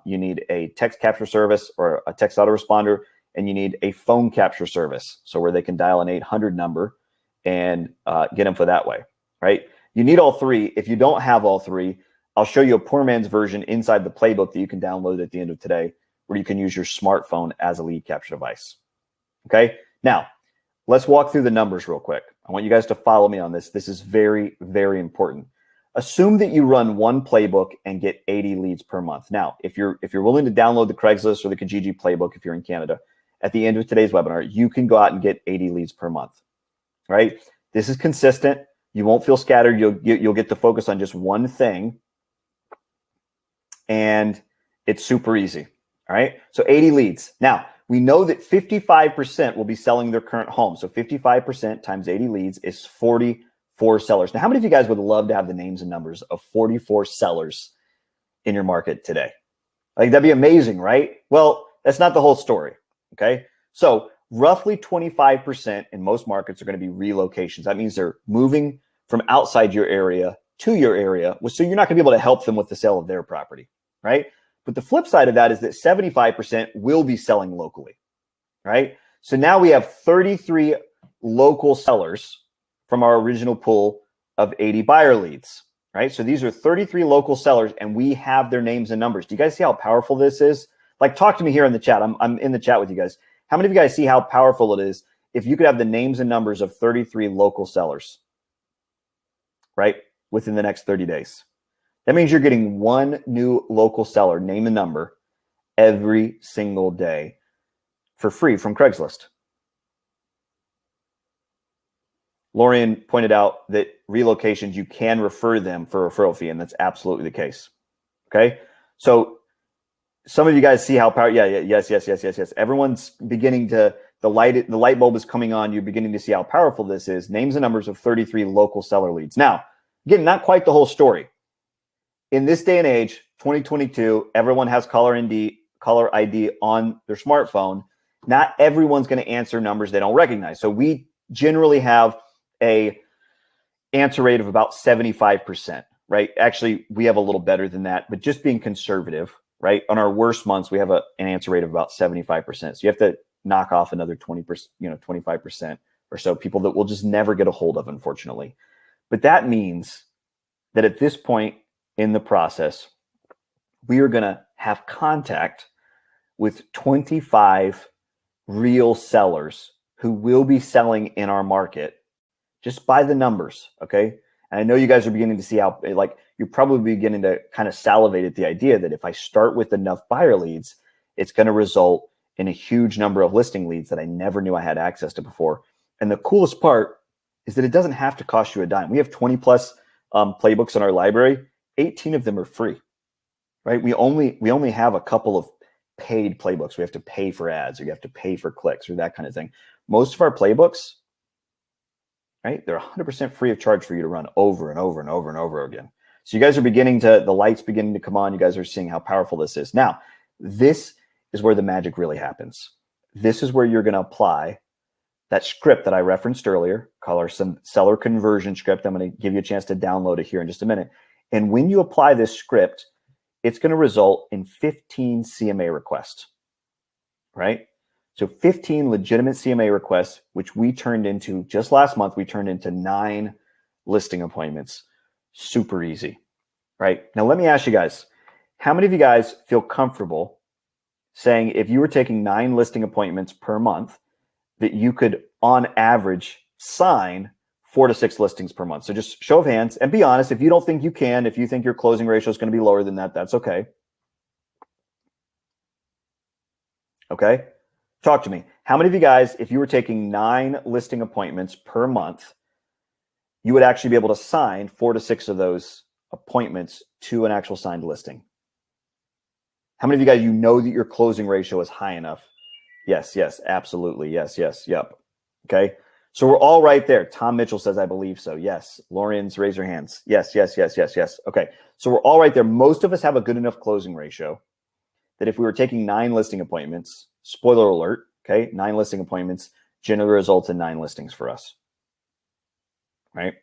You need a text capture service or a text autoresponder, and you need a phone capture service. So where they can dial an 800 number and get info that way, right? You need all 3. If you don't have all 3, I'll show you a poor man's version inside the playbook that you can download at the end of today, where you can use your smartphone as a lead capture device. Okay. Now let's walk through the numbers real quick. I want you guys to follow me on this. This is very, very important. Assume that you run one playbook and get 80 leads per month. Now, if you're willing to download the Craigslist or the Kijiji playbook, if you're in Canada, at the end of today's webinar, you can go out and get 80 leads per month, right? This is consistent. You won't feel scattered. You'll get to focus on just one thing, and it's super easy. All right. So 80 leads. Now we know that 55% will be selling their current home. So 55% times 80 leads is 44 sellers. Now, how many of you guys would love to have the names and numbers of 44 sellers in your market today? Like, that'd be amazing, right? Well, that's not the whole story. Okay. So roughly 25% in most markets are going to be relocations. That means they're moving from outside your area to your area. So you're not going to be able to help them with the sale of their property, right? But the flip side of that is that 75% will be selling locally, right? So now we have 33 local sellers from our original pool of 80 buyer leads, right? So these are 33 local sellers and we have their names and numbers. Do you guys see how powerful this is? Like, talk to me here in the chat. I'm in the chat with you guys. How many of you guys see how powerful it is if you could have the names and numbers of 33 local sellers, right, within the next 30 days? That means you're getting one new local seller, name and number, every single day for free from Craigslist. Lorian pointed out that relocations, you can refer them for a referral fee, and that's absolutely the case. Okay, so some of you guys see how powerful. Yes. Everyone's beginning to, the light bulb is coming on. You're beginning to see how powerful this is. Names and numbers of 33 local seller leads. Now, again, not quite the whole story. In this day and age, 2022, everyone has caller ID on their smartphone. Not everyone's going to answer numbers they don't recognize. So we generally have a answer rate of about 75%, right? Actually, we have a little better than that, but just being conservative, right? On our worst months, we have an answer rate of about 75%. So you have to knock off another 20%, 25% or so people that we'll just never get a hold of, unfortunately. But that means that at this point in the process, we are going to have contact with 25 real sellers who will be selling in our market just by the numbers, okay? And I know you guys are beginning to see how, like, you're probably beginning to kind of salivate at the idea that if I start with enough buyer leads, it's going to result in a huge number of listing leads that I never knew I had access to before. And the coolest part is that it doesn't have to cost you a dime. We have 20 plus playbooks in our library. 18 of them are free, right? We only have a couple of paid playbooks. We have to pay for ads, or you have to pay for clicks, or that kind of thing. Most of our playbooks, right, they're 100% free of charge for you to run over and over and over and over again. So you guys are the lights beginning to come on. You guys are seeing how powerful this is. Now, this is where the magic really happens. This is where you're going to apply that script that I referenced earlier, call our seller conversion script. I'm going to give you a chance to download it here in just a minute. And when you apply this script, it's going to result in 15 CMA requests, right? So 15 legitimate CMA requests, which we turned into just last month, we turned into 9 listing appointments. Super easy, right? Now, let me ask you guys, how many of you guys feel comfortable saying if you were taking 9 listing appointments per month, that you could, on average, sign 4 to 6 listings per month? So just show of hands and be honest. If you don't think you can, if you think your closing ratio is going to be lower than that, that's okay. Okay. Talk to me. How many of you guys, if you were taking 9 listing appointments per month, you would actually be able to sign 4 to 6 of those appointments to an actual signed listing? How many of you guys, you know that your closing ratio is high enough? Yes, yes, absolutely. Yes, yes, yep. Okay. So we're all right there. Tom Mitchell says, I believe so. Yes. Lorian's, raise your hands. Yes, yes, yes, yes, yes. Okay. So we're all right there. Most of us have a good enough closing ratio that if we were taking 9 listing appointments, spoiler alert, okay, 9 listing appointments generally results in 9 listings for us, right?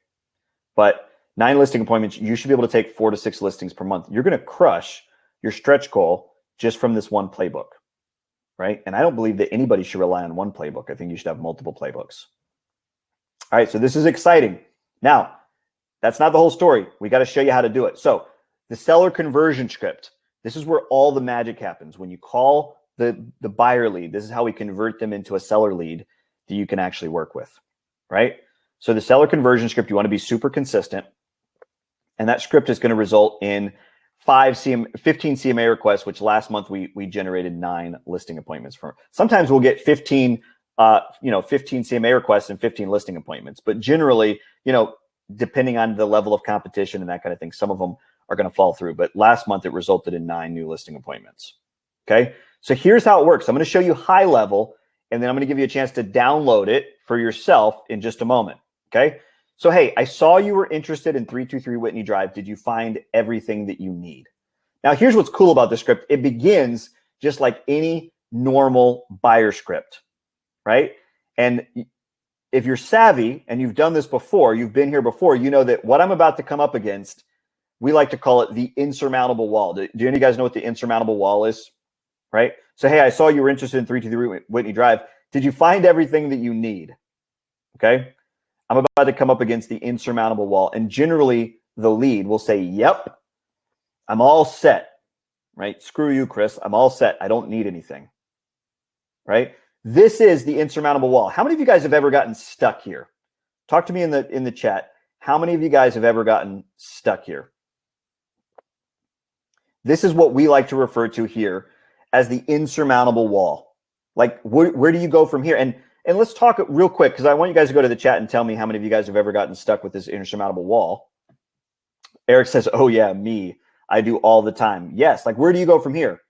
But 9 listing appointments, you should be able to take 4 to 6 listings per month. You're going to crush your stretch goal just from this one playbook, right? And I don't believe that anybody should rely on one playbook. I think you should have multiple playbooks. All right, so this is exciting. Now, that's not the whole story. We got to show you how to do it. So the seller conversion script, this is where all the magic happens. When you call the buyer lead, this is how we convert them into a seller lead that you can actually work with, right? So the seller conversion script, you want to be super consistent. And that script is going to result in 15 CMA requests, which last month we generated 9 listing appointments from. Sometimes we'll get 15 CMA requests and 15 listing appointments. But generally, depending on the level of competition and that kind of thing, some of them are going to fall through. But last month, it resulted in 9 new listing appointments. Okay. So here's how it works. I'm going to show you high level, and then I'm going to give you a chance to download it for yourself in just a moment. Okay. So, hey, I saw you were interested in 323 Whitney Drive. Did you find everything that you need? Now, here's what's cool about this script. It begins just like any normal buyer script, right? And if you're savvy and you've done this before, you've been here before, you know that what I'm about to come up against, we like to call it the insurmountable wall. Do any of you guys know what the insurmountable wall is? Right? So, hey, I saw you were interested in 323 Whitney Drive. Did you find everything that you need? Okay. I'm about to come up against the insurmountable wall. And generally, the lead will say, yep, I'm all set. Right? Screw you, Chris. I'm all set. I don't need anything. Right? This is the insurmountable wall. How many of you guys have ever gotten stuck here? Talk to me in the chat. How many of you guys have ever gotten stuck here? This is what we like to refer to here as the insurmountable wall. Like, where do you go from here? And let's talk real quick, because I want you guys to go to the chat and tell me how many of you guys have ever gotten stuck with this insurmountable wall. Eric says, oh yeah, me. I do all the time. Yes, like where do you go from here?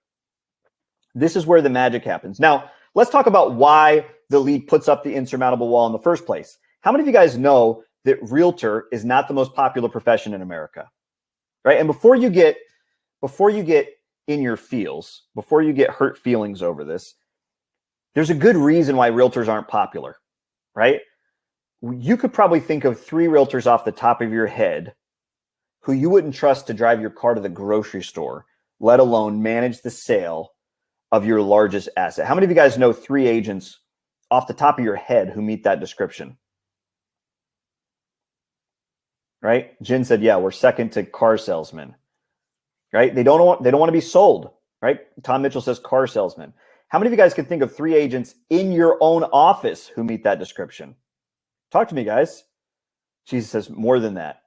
This is where the magic happens. Now, let's talk about why the lead puts up the insurmountable wall in the first place. How many of you guys know that realtor is not the most popular profession in America? Right? And before you get in your feels, before you get hurt feelings over this, there's a good reason why realtors aren't popular, right? you could probably think of 3 realtors off the top of your head who you wouldn't trust to drive your car to the grocery store, let alone manage the sale of your largest asset. How many of you guys know 3 agents off the top of your head who meet that description? Right? Jen said, yeah, we're second to car salesmen. Right? They don't want to be sold. Right? Tom Mitchell says car salesman. How many of you guys can think of 3 agents in your own office who meet that description? Talk to me, guys. Jesus says more than that.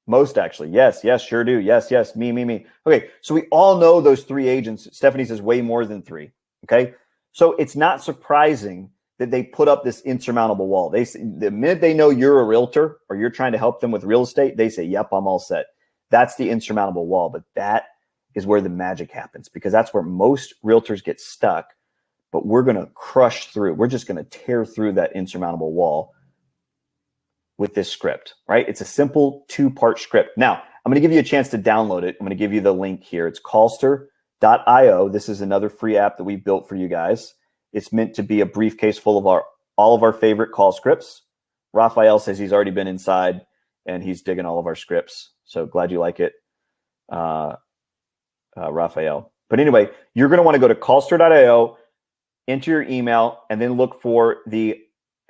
Most actually. Yes, sure do. Yes, me. Okay, so we all know those 3 agents. Stephanie says way more than 3. Okay, so it's not surprising that they put up this insurmountable wall. They say, the minute they know you're a realtor or you're trying to help them with real estate, they say, yep, I'm all set. That's the insurmountable wall. But that is where the magic happens, because that's where most realtors get stuck. But we're going to crush through. We're just going to tear through that insurmountable wall with this script, right? It's a simple 2-part script. Now, I'm going to give you a chance to download it. I'm going to give you the link here. It's callster.io. This is another free app that we built for you guys. It's meant to be a briefcase full of all of our favorite call scripts. Raphael says he's already been inside and he's digging all of our scripts. So glad you like it, Raphael. But anyway, you're going to want to go to callster.io, enter your email, and then look for the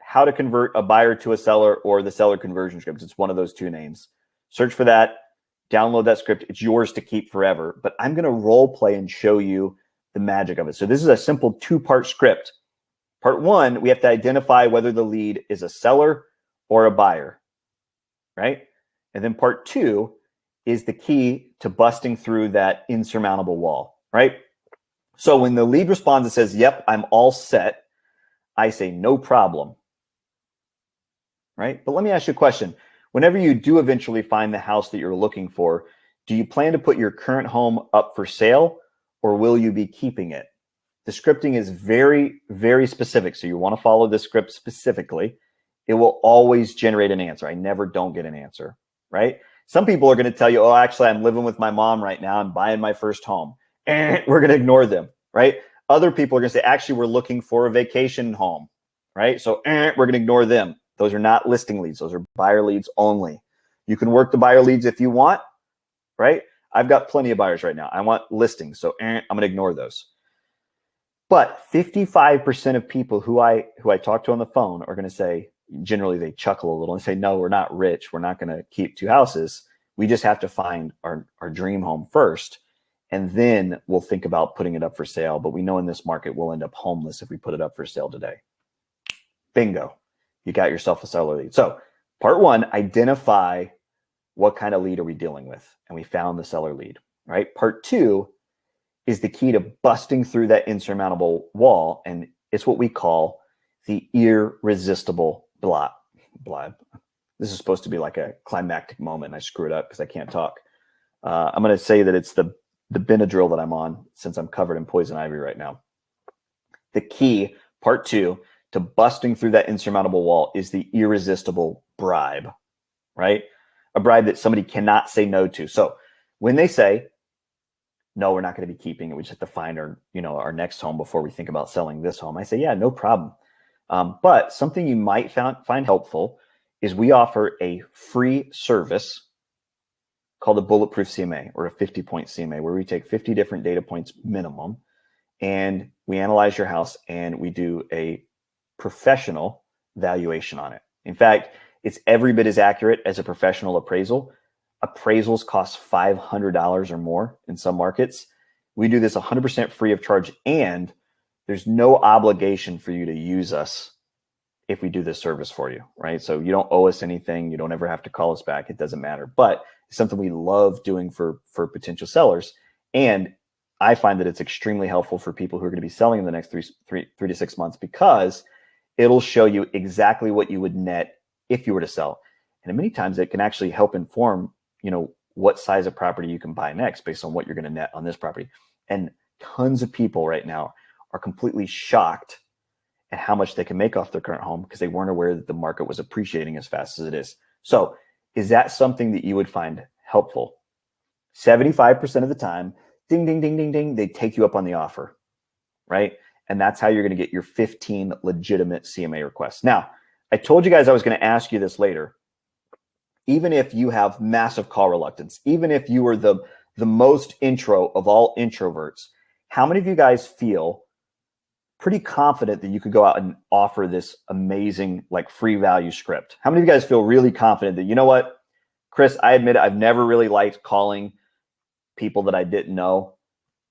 how to convert a buyer to a seller or the seller conversion script. It's one of those 2 names. Search for that, download that script. It's yours to keep forever. But I'm going to role play and show you the magic of it. So this is a simple 2-part script. Part 1, we have to identify whether the lead is a seller or a buyer, right? And then part 2 is the key to busting through that insurmountable wall, right? So when the lead responds and says, yep, I'm all set, I say, no problem. Right? But let me ask you a question. Whenever you do eventually find the house that you're looking for, do you plan to put your current home up for sale, or will you be keeping it? The scripting is very, very specific. So you want to follow this script specifically. It will always generate an answer. I never don't get an answer, right? Some people are going to tell you, oh, actually, I'm living with my mom right now. I'm buying my first home. And we're going to ignore them, right? Other people are going to say, actually, we're looking for a vacation home, right? So we're going to ignore them. Those are not listing leads. Those are buyer leads only. You can work the buyer leads if you want, right? I've got plenty of buyers right now. I want listings, so I'm going to ignore those. But 55% of people who I talk to on the phone are going to say, generally they chuckle a little and say, no, we're not rich. We're not going to keep 2 houses. We just have to find our dream home first, and then we'll think about putting it up for sale. But we know in this market we'll end up homeless if we put it up for sale today. Bingo. You got yourself a seller lead. So part 1, identify what kind of lead are we dealing with? And we found the seller lead, right? Part 2 is the key to busting through that insurmountable wall. And it's what we call the irresistible bribe. This is supposed to be like a climactic moment. And I screw it up because I can't talk. I'm going to say that it's the Benadryl that I'm on, since I'm covered in poison ivy right now. The key, part 2, to busting through that insurmountable wall is the irresistible bribe, right? A bribe that somebody cannot say no to. So when they say, no, we're not going to be keeping it, we just have to find our next home before we think about selling this home, I say, yeah, no problem. But something you might find helpful is we offer a free service called a bulletproof CMA, or a 50-point CMA, where we take 50 different data points minimum, and we analyze your house and we do a professional valuation on it. In fact, it's every bit as accurate as a professional appraisal. Appraisals cost $500 or more in some markets. We do this 100% free of charge, and there's no obligation for you to use us if we do this service for you, right? So you don't owe us anything. You don't ever have to call us back. It doesn't matter. But it's something we love doing for potential sellers. And I find that it's extremely helpful for people who are going to be selling in the next three to 6 months, because it'll show you exactly what you would net if you were to sell. And many times it can actually help inform, what size of property you can buy next based on what you're going to net on this property. And tons of people right now are completely shocked at how much they can make off their current home because they weren't aware that the market was appreciating as fast as it is. So is that something that you would find helpful? 75% of the time, ding, ding, ding, ding, ding, they take you up on the offer, right? And that's how you're going to get your 15 legitimate CMA requests. Now, I told you guys I was going to ask you this later. Even if you have massive call reluctance, even if you are the most intro of all introverts, how many of you guys feel pretty confident that you could go out and offer this amazing like free value script? How many of you guys feel really confident that, you know what, Chris, I admit I've never really liked calling people that I didn't know,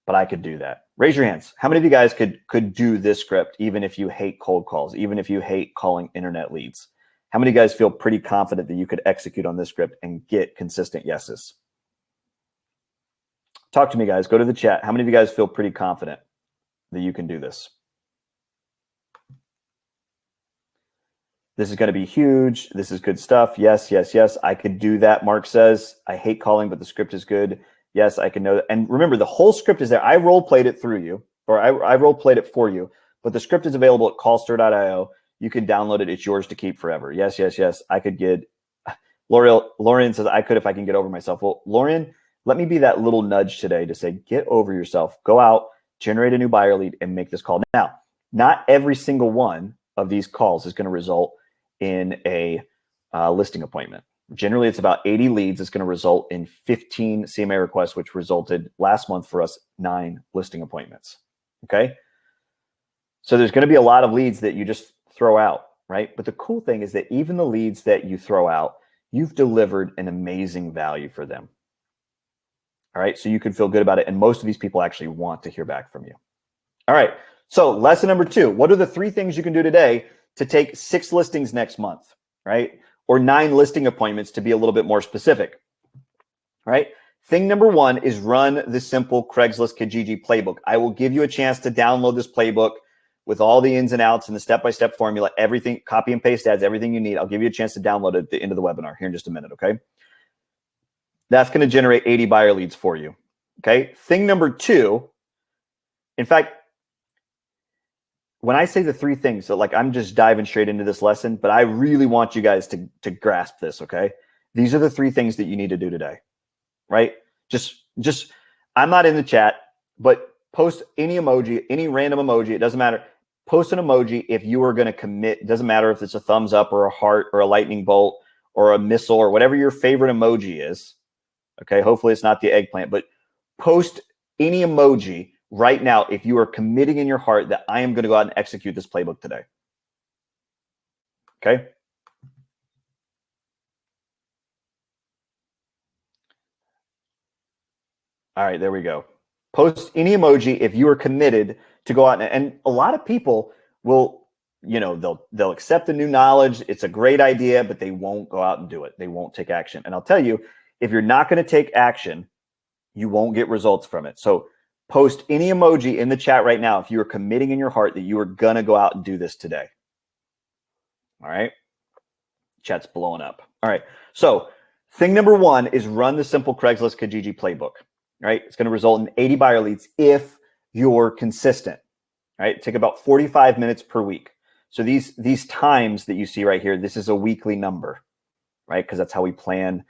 but I could do that? Raise your hands. How many of you guys could do this script even if you hate cold calls, even if you hate calling internet leads? How many of you guys feel pretty confident that you could execute on this script and get consistent yeses? Talk to me, guys. Go to the chat. How many of you guys feel pretty confident that you can do this? This is going to be huge. This is good stuff. Yes, yes, yes. I could do that. Mark says, I hate calling, but the script is good. Yes, I can know that. And remember, the whole script is there. I role played it through you, or I role played it for you, but the script is available at callstir.io. You can download it. It's yours to keep forever. Yes, yes, yes. I could get, Lorian says, I could if I can get over myself. Well, Lorian, let me be that little nudge today to say, get over yourself. Go out, generate a new buyer lead, and make this call. Now, not every single one of these calls is going to result in a listing appointment. Generally, it's about 80 leads. It's going to result in 15 CMA requests, which resulted last month for us 9 listing appointments. Okay. So there's going to be a lot of leads that you just throw out, right? But the cool thing is that even the leads that you throw out, you've delivered an amazing value for them. All right. So you can feel good about it. And most of these people actually want to hear back from you. All right. So lesson number 2, what are the 3 things you can do today to take 6 listings next month, right? Or 9 listing appointments to be a little bit more specific, right? Thing number 1 is run the simple Craigslist Kijiji playbook. I will give you a chance to download this playbook with all the ins and outs and the step-by-step formula, everything, copy and paste ads, everything you need. I'll give you a chance to download it at the end of the webinar here in just a minute, okay? That's going to generate 80 buyer leads for you, okay? Thing number 2, in fact, when I say the 3 things, so like I'm just diving straight into this lesson, but I really want you guys to grasp this, okay? These are the 3 things that you need to do today, right? Just I'm not in the chat, but post any emoji, any random emoji, it doesn't matter. Post an emoji if you are going to commit. It doesn't matter if it's a thumbs up or a heart or a lightning bolt or a missile or whatever your favorite emoji is, okay? Hopefully it's not the eggplant, but post any emoji right now if you are committing in your heart that I am going to go out and execute this playbook today. Okay? All right, there we go. Post any emoji if you are committed to go out and a lot of people will, you know, they'll accept the new knowledge. It's a great idea, but they won't go out and do it. They won't take action. And I'll tell you, if you're not going to take action, you won't get results from it. So post any emoji in the chat right now if you are committing in your heart that you are going to go out and do this today. All right. Chat's blowing up. All right. So thing number 1 is run the simple Craigslist Kijiji playbook. All right. It's going to result in 80 buyer leads if you're consistent. All right. Take about 45 minutes per week. So these times that you see right here, this is a weekly number, right? Because that's how we plan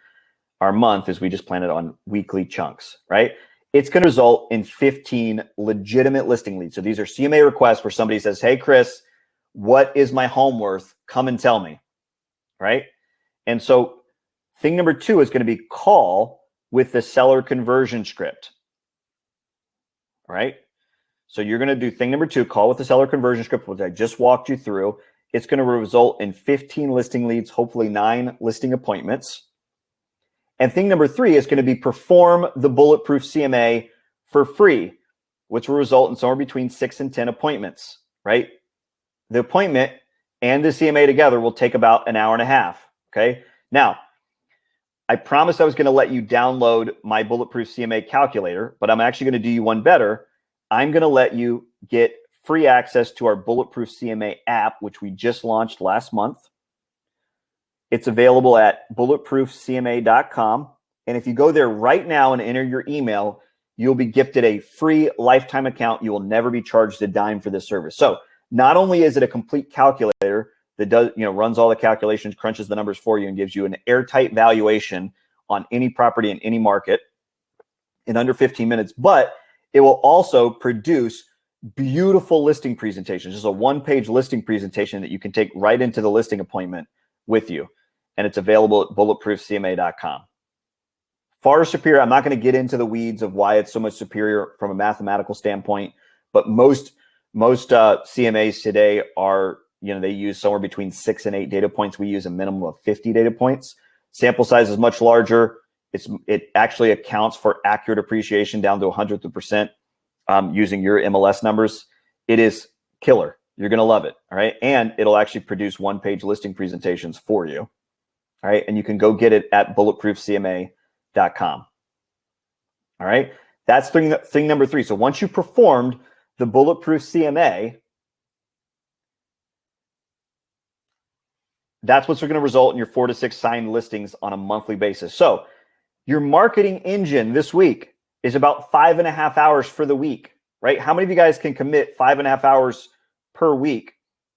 our month, is we just plan it on weekly chunks, right? It's going to result in 15 legitimate listing leads. So these are CMA requests where somebody says, hey, Chris, what is my home worth? Come and tell me, right? And so thing number 2 is going to be call with the seller conversion script, all right? So you're going to do thing number 2, call with the seller conversion script, which I just walked you through. It's going to result in 15 listing leads, hopefully 9 listing appointments. And thing number 3 is going to be perform the bulletproof CMA for free, which will result in somewhere between 6 and 10 appointments, right? The appointment and the CMA together will take about an hour and a half, okay? Now, I promised I was going to let you download my bulletproof CMA calculator, but I'm actually going to do you one better. I'm going to let you get free access to our bulletproof CMA app, which we just launched last month. It's available at bulletproofcma.com. And if you go there right now and enter your email, you'll be gifted a free lifetime account. You will never be charged a dime for this service. So not only is it a complete calculator that does, runs all the calculations, crunches the numbers for you, and gives you an airtight valuation on any property in any market in under 15 minutes, but it will also produce beautiful listing presentation, just a one-page listing presentation that you can take right into the listing appointment with you. And it's available at bulletproofcma.com. Far superior. I'm not going to get into the weeds of why it's so much superior from a mathematical standpoint, but most CMAs today are, they use somewhere between 6 and 8 data points. We use a minimum of 50 data points. Sample size is much larger. It actually accounts for accurate appreciation down to 100th of percent using your MLS numbers. It is killer. You're going to love it. All right. And it'll actually produce one-page listing presentations for you. All right. And you can go get it at bulletproofcma.com. All right. That's thing number 3. So once you performed the Bulletproof CMA, that's what's going to result in your 4 to 6 signed listings on a monthly basis. So your marketing engine this week is about 5.5 hours for the week, right? How many of you guys can commit 5.5 hours per week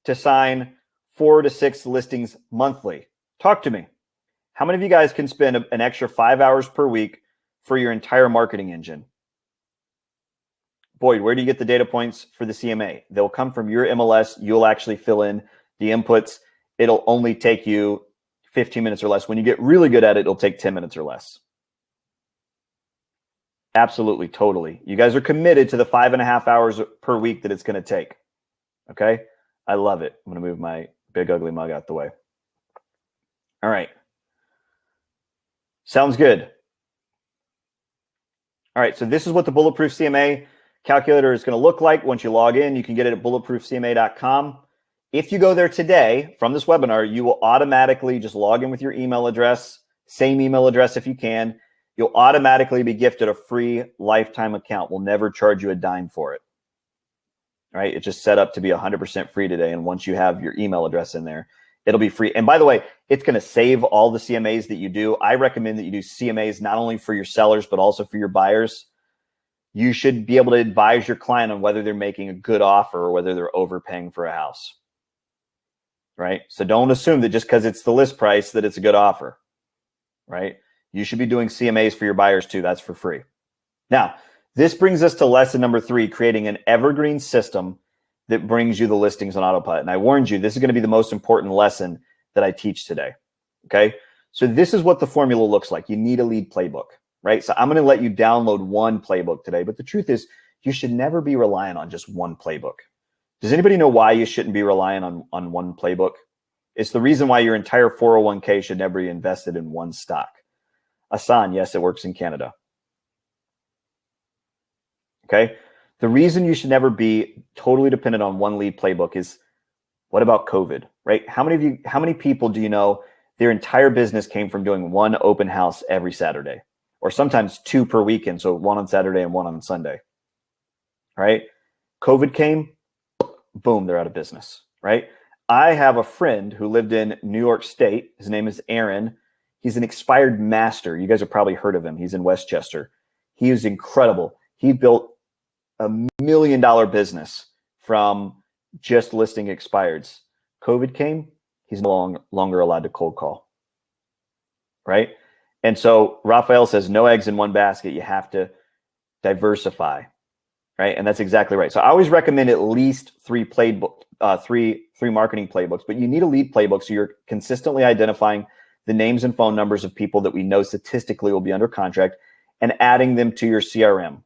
to sign 4 to 6 listings monthly? Talk to me. How many of you guys can spend an extra 5 hours per week for your entire marketing engine? Boyd, where do you get the data points for the CMA? They'll come from your MLS. You'll actually fill in the inputs. It'll only take you 15 minutes or less. When you get really good at it, it'll take 10 minutes or less. Absolutely, totally. You guys are committed to the 5.5 hours per week that it's going to take. Okay? I love it. I'm going to move my big ugly mug out the way. All right. Sounds good. All right, so this is what the Bulletproof CMA calculator is going to look like once you log in. You can get it at bulletproofcma.com. If you go there today from this webinar, you will automatically just log in with your email address, same email address if you can. You'll automatically be gifted a free lifetime account. We'll never charge you a dime for it. All right, it's just set up to be 100% free today. And once you have your email address in there, it'll be free. And by the way, it's going to save all the CMAs that you do. I recommend that you do CMAs not only for your sellers, but also for your buyers. You should be able to advise your client on whether they're making a good offer or whether they're overpaying for a house. Right? So don't assume that just because it's the list price that it's a good offer. Right? You should be doing CMAs for your buyers too. That's for free. Now, this brings us to lesson number 3, creating an evergreen system that brings you the listings on autopilot. And I warned you, this is going to be the most important lesson that I teach today. Okay. So this is what the formula looks like. You need a lead playbook, right? So I'm going to let you download one playbook today, but the truth is you should never be relying on just one playbook. Does anybody know why you shouldn't be relying on one playbook? It's the reason why your entire 401k should never be invested in one stock. Asan, yes, it works in Canada. Okay. The reason you should never be totally dependent on one lead playbook is, what about COVID, right? How many people do you know their entire business came from doing one open house every Saturday, or sometimes 2 per weekend? So one on Saturday and one on Sunday, right? COVID came, boom, they're out of business, right? I have a friend who lived in New York State. His name is Aaron. He's an expired master. You guys have probably heard of him. He's in Westchester. He is incredible. He built $1 million business from just listing expireds. COVID came, he's no longer allowed to cold call, right? And so Raphael says, no eggs in one basket. You have to diversify, right? And that's exactly right. So I always recommend at least 3 marketing playbooks, but you need a lead playbook so you're consistently identifying the names and phone numbers of people that we know statistically will be under contract and adding them to your CRM.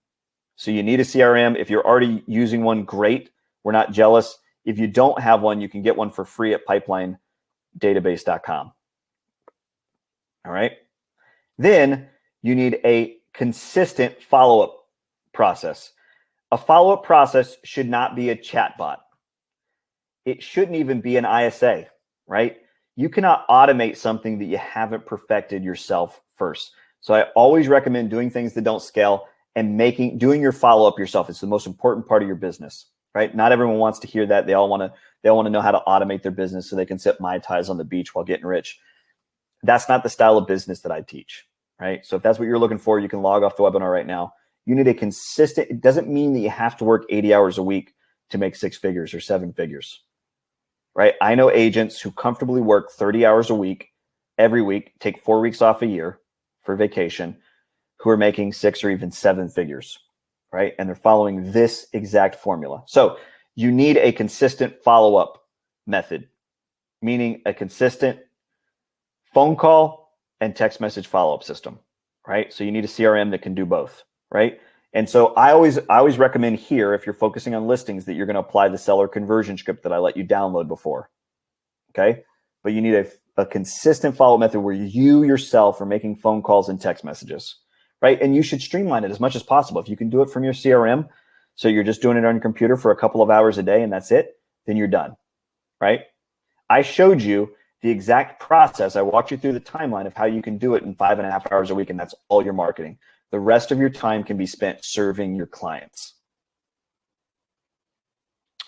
So you need a CRM. If you're already using one, great. We're not jealous. If you don't have one, you can get one for free at pipelinedatabase.com. All right. Then you need a consistent follow-up process. A follow-up process should not be a chatbot. It shouldn't even be an ISA, right? You cannot automate something that you haven't perfected yourself first. So I always recommend doing things that don't scale and doing your follow-up yourself. It's the most important part of your business, right? Not everyone wants to hear that. They all want to know how to automate their business so they can sip Mai Tais on the beach while getting rich. That's not the style of business that I teach, right? So if that's what you're looking for, you can log off the webinar right now. You need a consistent, it doesn't mean that you have to work 80 hours a week to make 6 figures or 7 figures, right? I know agents who comfortably work 30 hours a week, every week, take 4 weeks off a year for vacation, who are making 6 or even 7 figures, right? And they're following this exact formula. So you need a consistent follow-up method, meaning a consistent phone call and text message follow-up system, right? So you need a CRM that can do both, right? And so I always recommend here, if you're focusing on listings, that you're going to apply the seller conversion script that I let you download before, okay? But you need a consistent follow-up method where you yourself are making phone calls and text messages, right? And you should streamline it as much as possible. If you can do it from your CRM, so you're just doing it on your computer for a couple of hours a day and that's it, then you're done, right? I showed you the exact process. I walked you through the timeline of how you can do it in 5.5 hours a week, and that's all your marketing. The rest of your time can be spent serving your clients.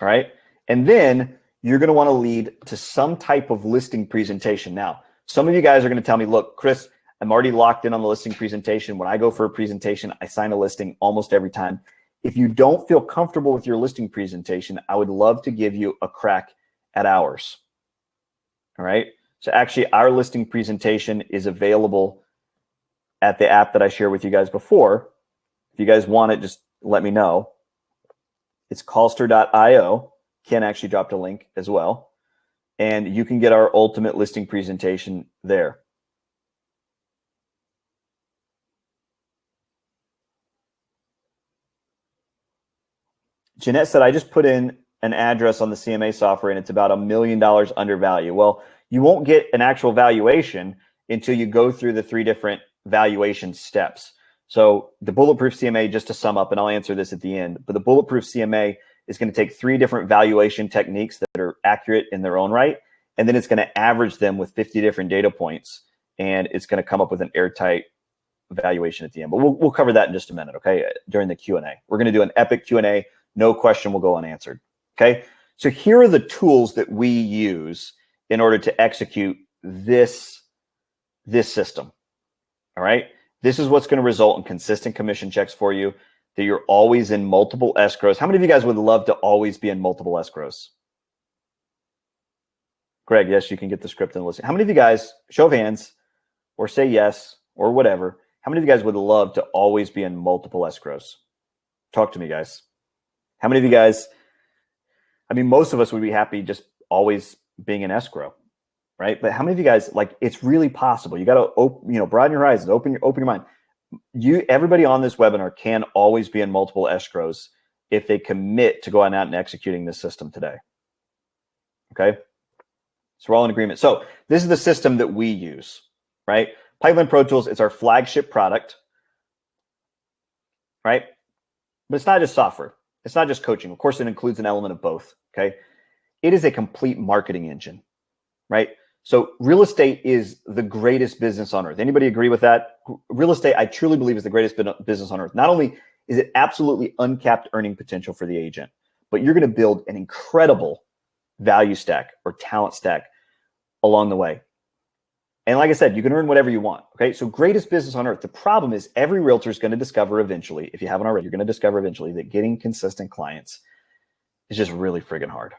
All right. And then you're going to want to lead to some type of listing presentation. Now, some of you guys are going to tell me, look, Chris, I'm already locked in on the listing presentation. When I go for a presentation, I sign a listing almost every time. If you don't feel comfortable with your listing presentation, I would love to give you a crack at ours. All right. So actually, our listing presentation is available at the app that I shared with you guys before. If you guys want it, just let me know. It's callster.io. Ken actually dropped a link as well. And you can get our ultimate listing presentation there. Jeanette said, I just put in an address on the CMA software and it's about $1 million under value. Well, you won't get an actual valuation until you go through the 3 different valuation steps. So the Bulletproof CMA, just to sum up, and I'll answer this at the end, but the Bulletproof CMA is going to take 3 different valuation techniques that are accurate in their own right, and then it's going to average them with 50 different data points, and it's going to come up with an airtight valuation at the end. But we'll cover that in just a minute, okay, during the Q&A. We're going to do an epic Q&A. No question will go unanswered, okay? So here are the tools that we use in order to execute this system. All right. This is what's going to result in consistent commission checks for you, that you're always in multiple escrows. How many of you guys would love to always be in multiple escrows? Greg, yes, you can get the script and listen. How many of you guys, show of hands, or say yes, or whatever, how many of you guys would love to always be in multiple escrows? Talk to me, guys. How many of you guys, I mean, most of us would be happy just always being in escrow. Right? But how many of you guys, like, it's really possible. You got to, broaden your horizons, open your mind. Everybody on this webinar can always be in multiple escrows if they commit to going out and executing this system today. Okay. So we're all in agreement. So this is the system that we use, right? Pipeline Pro Tools, it's our flagship product, right? But it's not just software. It's not just coaching. Of course, it includes an element of both. Okay. It is a complete marketing engine, right? So real estate is the greatest business on earth. Anybody agree with that? Real estate, I truly believe, is the greatest business on earth. Not only is it absolutely uncapped earning potential for the agent, but you're going to build an incredible value stack or talent stack along the way. And like I said, you can earn whatever you want. Okay. So greatest business on earth. The problem is every realtor is going to discover eventually, if you haven't already, you're going to discover eventually that getting consistent clients is just really friggin' hard.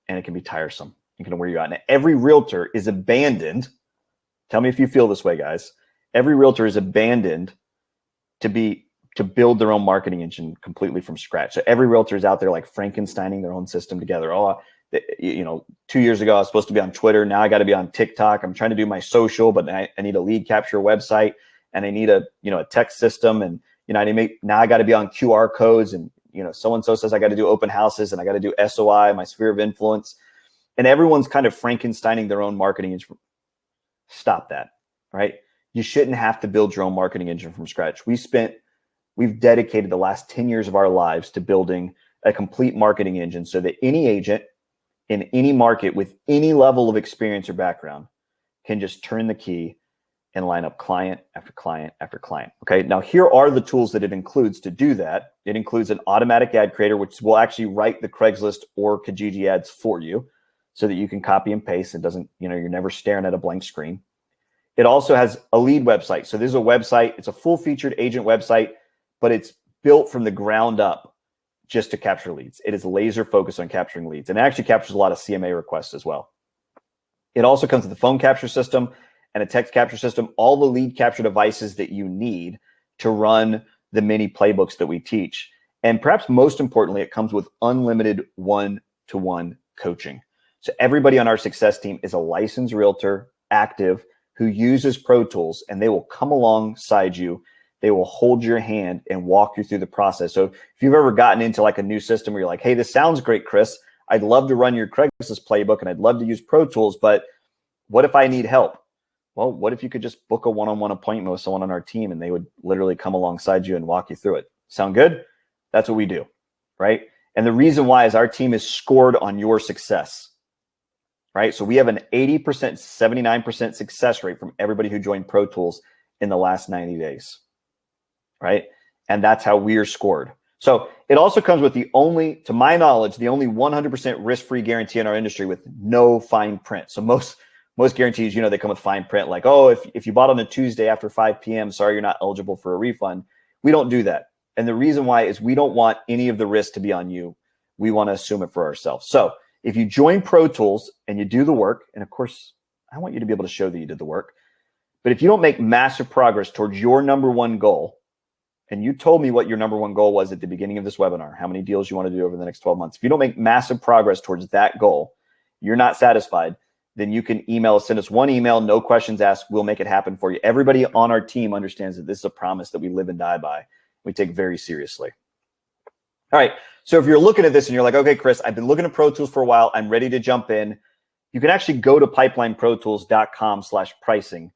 And it can be tiresome. It can wear you out. And every realtor is abandoned. Tell me if you feel this way, guys. Every realtor is abandoned to build their own marketing engine completely from scratch. So every realtor is out there like Frankensteining their own system together. Oh, 2 years ago, I was supposed to be on Twitter. Now I got to be on TikTok. I'm trying to do my social, but I need a lead capture website and I need a text system. And, now I got to be on QR codes and, so-and-so says I got to do open houses and I got to do SOI, my sphere of influence. And everyone's kind of Frankensteining their own marketing engine. Stop that, right? You shouldn't have to build your own marketing engine from scratch. We've dedicated the last 10 years of our lives to building a complete marketing engine so that any agent in any market with any level of experience or background can just turn the key and line up client after client after client. Okay, now here are the tools that it includes to do that. It includes an automatic ad creator, which will actually write the Craigslist or Kijiji ads for you so that you can copy and paste. It doesn't, you're never staring at a blank screen. It also has a lead website. So this is a website. It's a full-featured agent website, but it's built from the ground up just to capture leads. It is laser focused on capturing leads, and it actually captures a lot of CMA requests as well. It also comes with a phone capture system and a text capture system, all the lead capture devices that you need to run the mini playbooks that we teach. And perhaps most importantly, it comes with unlimited one-to-one coaching. So everybody on our success team is a licensed realtor, active, who uses Pro Tools, and they will come alongside you. They will hold your hand and walk you through the process. So if you've ever gotten into like a new system where you're like, hey, this sounds great, Chris. I'd love to run your Craigslist playbook and I'd love to use Pro Tools, but what if I need help? Well, what if you could just book a one-on-one appointment with someone on our team and they would literally come alongside you and walk you through it? Sound good? That's what we do, right? And the reason why is our team is scored on your success, right? So we have an 80%, 79% success rate from everybody who joined Pro Tools in the last 90 days, right? And that's how we are scored. So it also comes with the only, to my knowledge, the only 100% risk-free guarantee in our industry with no fine print. So most guarantees, they come with fine print, like, oh, if you bought on a Tuesday after 5 p.m., sorry, you're not eligible for a refund. We don't do that. And the reason why is we don't want any of the risk to be on you. We want to assume it for ourselves. So if you join Pro Tools and you do the work, and of course, I want you to be able to show that you did the work, but if you don't make massive progress towards your number one goal, and you told me what your number one goal was at the beginning of this webinar, how many deals you want to do over the next 12 months. If you don't make massive progress towards that goal, you're not satisfied, then you can email us, send us one email, no questions asked. We'll make it happen for you. Everybody on our team understands that this is a promise that we live and die by. We take very seriously. All right. So if you're looking at this and you're like, okay, Chris, I've been looking at Pro Tools for a while. I'm ready to jump in. You can actually go to pipelineprotools.com/pricing.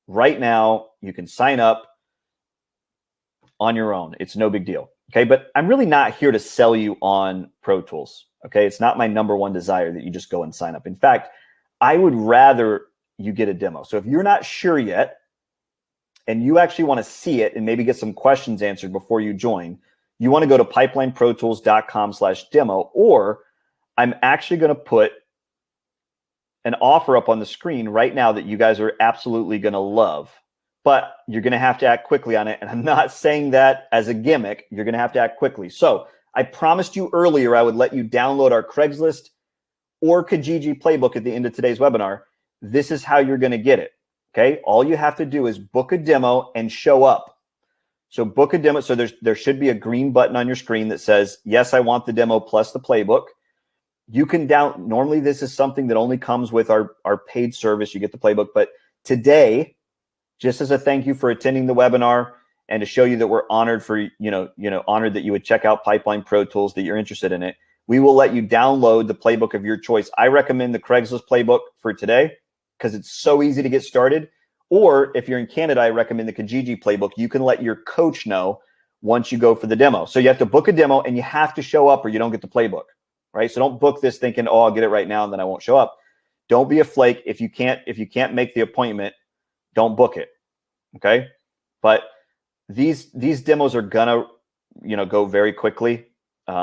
Right now, you can sign up on your own. It's no big deal. Okay. But I'm really not here to sell you on Pro Tools. Okay. It's not my number one desire that you just go and sign up. In fact, I would rather you get a demo. So if you're not sure yet, and you actually want to see it and maybe get some questions answered before you join, you want to go to pipelineprotools.com/demo, or I'm actually going to put an offer up on the screen right now that you guys are absolutely going to love, but you're going to have to act quickly on it. And I'm not saying that as a gimmick. You're going to have to act quickly. So I promised you earlier I would let you download our Craigslist or Kijiji playbook at the end of today's webinar. This is how you're going to get it. Okay, all you have to do is book a demo and show up. So book a demo. So there should be a green button on your screen that says, yes, I want the demo plus the playbook. You can normally this is something that only comes with our paid service. You get the playbook. But today, just as a thank you for attending the webinar and to show you that we're honored for, honored that you would check out Pipeline Pro Tools, that you're interested in it, we will let you download the playbook of your choice. I recommend the Craigslist playbook for today, because it's so easy to get started. Or if you're in Canada, I recommend the Kijiji playbook. You can let your coach know once you go for the demo. So you have to book a demo and you have to show up or you don't get the playbook, right? So don't book this thinking, oh, I'll get it right now and then I won't show up. Don't be a flake. If you can't make the appointment, don't book it, okay? But these demos are gonna, go very quickly. We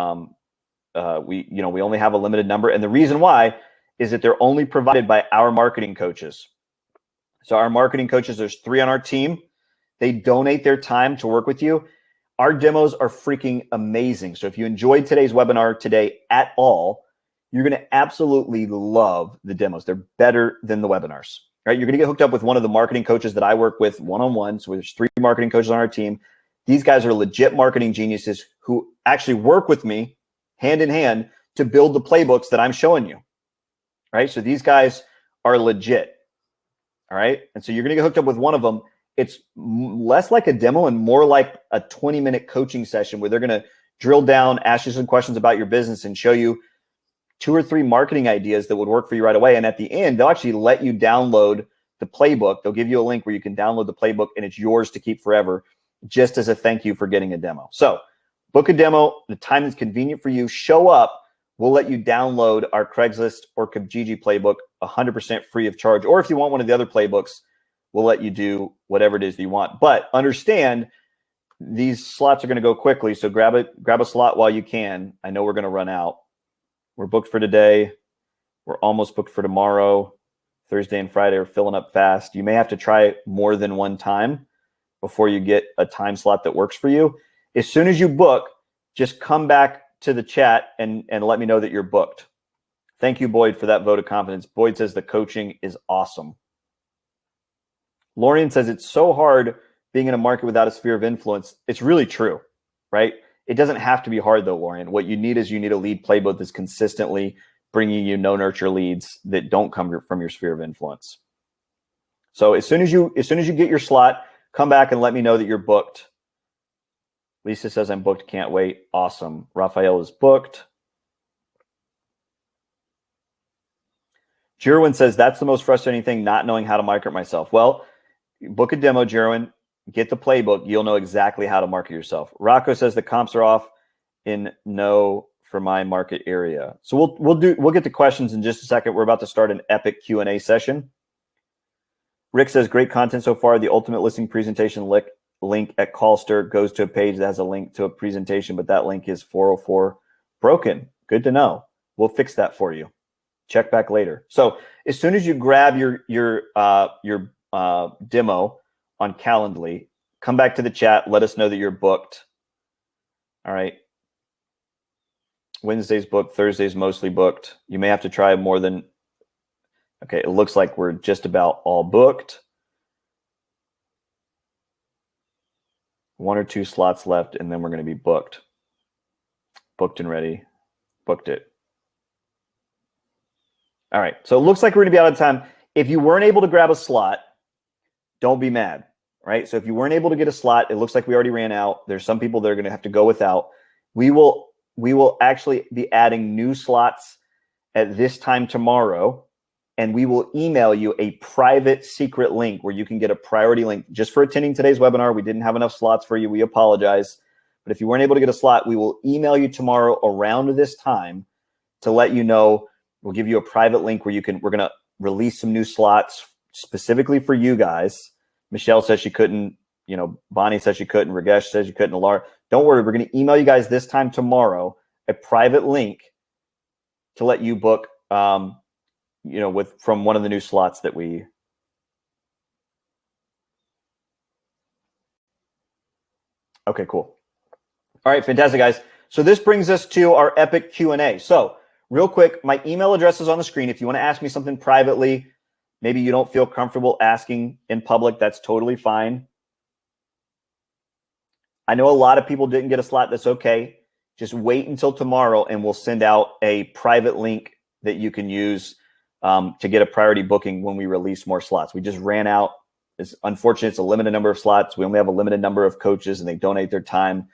only have a limited number, and the reason why is that they're only provided by our marketing coaches. So our marketing coaches, there's 3 on our team. They donate their time to work with you. Our demos are freaking amazing. So if you enjoyed today's webinar today at all, you're going to absolutely love the demos. They're better than the webinars, right? You're going to get hooked up with one of the marketing coaches that I work with one-on-one. So there's 3 marketing coaches on our team. These guys are legit marketing geniuses who actually work with me hand in hand to build the playbooks that I'm showing you. Right? So these guys are legit. All right. And so you're going to get hooked up with one of them. It's less like a demo and more like a 20-minute coaching session where they're going to drill down, ask you some questions about your business and show you 2 or 3 marketing ideas that would work for you right away. And at the end, they'll actually let you download the playbook. They'll give you a link where you can download the playbook and it's yours to keep forever, just as a thank you for getting a demo. So book a demo, the time that's convenient for you, show up. We'll let you download our Craigslist or Kijiji playbook 100% free of charge. Or if you want one of the other playbooks, we'll let you do whatever it is that you want. But understand, these slots are going to go quickly. So grab a slot while you can. I know we're going to run out. We're booked for today. We're almost booked for tomorrow. Thursday and Friday are filling up fast. You may have to try more than one time before you get a time slot that works for you. As soon as you book, just come back to the chat and let me know that you're booked. Thank you, Boyd, for that vote of confidence. Boyd says the coaching is awesome. Lorian says it's so hard being in a market without a sphere of influence. It's really true, right? It doesn't have to be hard though, Lorian. What you need is you need a lead playbook that's consistently bringing you no nurture leads that don't come from your sphere of influence. So as soon as you get your slot, come back and let me know that you're booked. Lisa says, I'm booked, can't wait. Awesome. Raphael is booked. Jerwin says, that's the most frustrating thing, not knowing how to market myself. Well, book a demo, Jerwin. Get the playbook. You'll know exactly how to market yourself. Rocco says the comps are off in no for my market area. So we'll get to questions in just a second. We're about to start an epic Q&A session. Rick says, great content so far. The ultimate listing presentation link at Callster goes to a page that has a link to a presentation, but that link is 404 broken. Good to know. We'll fix that for you. Check back later. So as soon as you grab your demo on Calendly, come back to the chat. Let us know that you're booked. All right. Wednesday's booked. Thursday's mostly booked. You may have to try more than. Okay, it looks like we're just about all booked. 1 or 2 slots left, and then we're going to be booked. Booked and ready. Booked it. All right, so it looks like we're going to be out of time. If you weren't able to grab a slot, don't be mad, right? So if you weren't able to get a slot, it looks like we already ran out. There's some people that are going to have to go without. We will actually be adding new slots at this time tomorrow, and we will email you a private secret link where you can get a priority link just for attending today's webinar. We didn't have enough slots for you. We apologize. But if you weren't able to get a slot, we will email you tomorrow around this time to let you know. We'll give you a private link where we're going to release some new slots specifically for you guys. Michelle says she couldn't, Bonnie says she couldn't, Ragesh says you couldn't, Alar. Don't worry, we're going to email you guys this time tomorrow a private link to let you book from one of the new slots that we. Okay, cool. All right, fantastic, guys. So this brings us to our epic Q&A. So real quick, my email address is on the screen. If you want to ask me something privately, maybe you don't feel comfortable asking in public, that's totally fine. I know a lot of people didn't get a slot. That's okay. Just wait until tomorrow, and we'll send out a private link that you can use to get a priority booking when we release more slots. We just ran out. It's unfortunate. It's a limited number of slots. We only have a limited number of coaches, and they donate their time,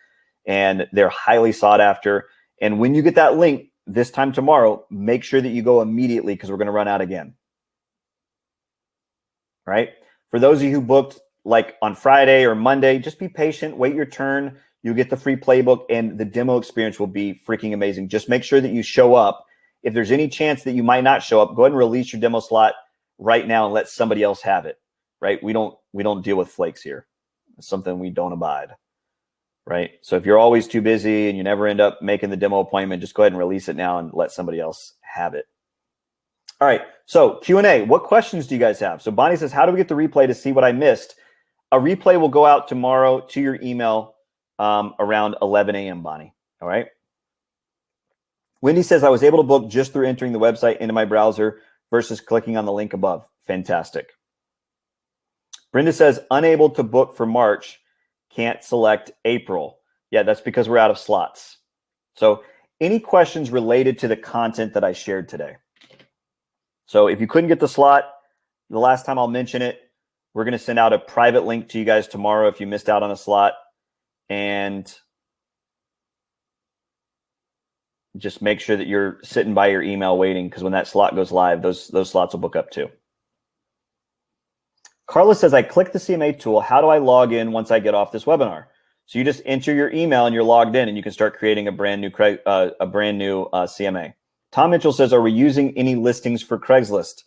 and they're highly sought after. And when you get that link this time tomorrow, make sure that you go immediately because we're going to run out again. All right. For those of you who booked like on Friday or Monday, just be patient. Wait your turn. You'll get the free playbook, and the demo experience will be freaking amazing. Just make sure that you show up. If there's any chance that you might not show up, go ahead and release your demo slot right now and let somebody else have it, right? We don't deal with flakes here. It's something we don't abide, right? So if you're always too busy and you never end up making the demo appointment, just go ahead and release it now and let somebody else have it. All right, so Q&A. What questions do you guys have? So Bonnie says, how do we get the replay to see what I missed? A replay will go out tomorrow to your email around 11 a.m., Bonnie, all right? Wendy says, I was able to book just through entering the website into my browser versus clicking on the link above. Fantastic. Brenda says, unable to book for March, can't select April. Yeah, that's because we're out of slots. So any questions related to the content that I shared today? So if you couldn't get the slot, the last time I'll mention it, we're going to send out a private link to you guys tomorrow if you missed out on a slot. And just make sure that you're sitting by your email waiting, because when that slot goes live, those slots will book up too. Carla says, I click the CMA tool. How do I log in once I get off this webinar? So you just enter your email and you're logged in, and you can start creating a brand new CMA. Tom Mitchell says, are we using any listings for Craigslist?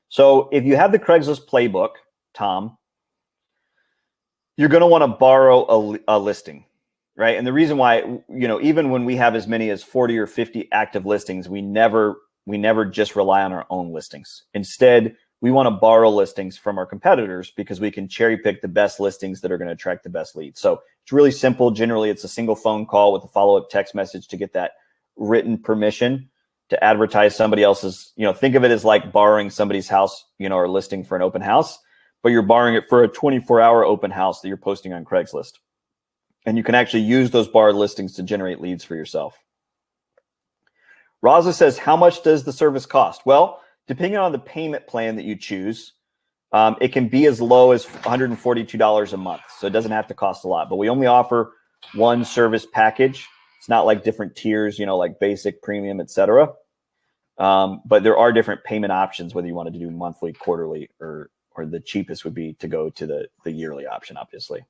So if you have the Craigslist playbook, Tom, you're going to want to borrow a listing, right? And the reason why, even when we have as many as 40 or 50 active listings, we never just rely on our own listings. Instead, we want to borrow listings from our competitors because we can cherry pick the best listings that are going to attract the best leads. So it's really simple. Generally, it's a single phone call with a follow-up text message to get that written permission to advertise somebody else's, think of it as like borrowing somebody's house, or listing for an open house, but you're borrowing it for a 24-hour open house that you're posting on Craigslist. And you can actually use those barred listings to generate leads for yourself. Raza says, how much does the service cost? Well, depending on the payment plan that you choose, it can be as low as $142 a month. So it doesn't have to cost a lot, but we only offer one service package. It's not like different tiers, like basic, premium, etc. But there are different payment options, whether you wanted to do monthly, quarterly, or the cheapest would be to go to the yearly option, obviously.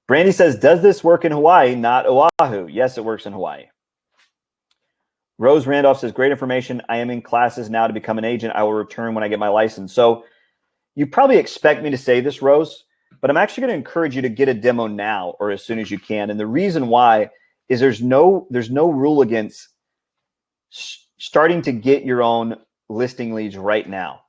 Brandy says, does this work in Hawaii, not Oahu? Yes, it works in Hawaii. Rose Randolph says, great information. I am in classes now to become an agent. I will return when I get my license. So you probably expect me to say this, Rose, but I'm actually going to encourage you to get a demo now or as soon as you can. And the reason why is there's no rule against starting to get your own listing leads right now,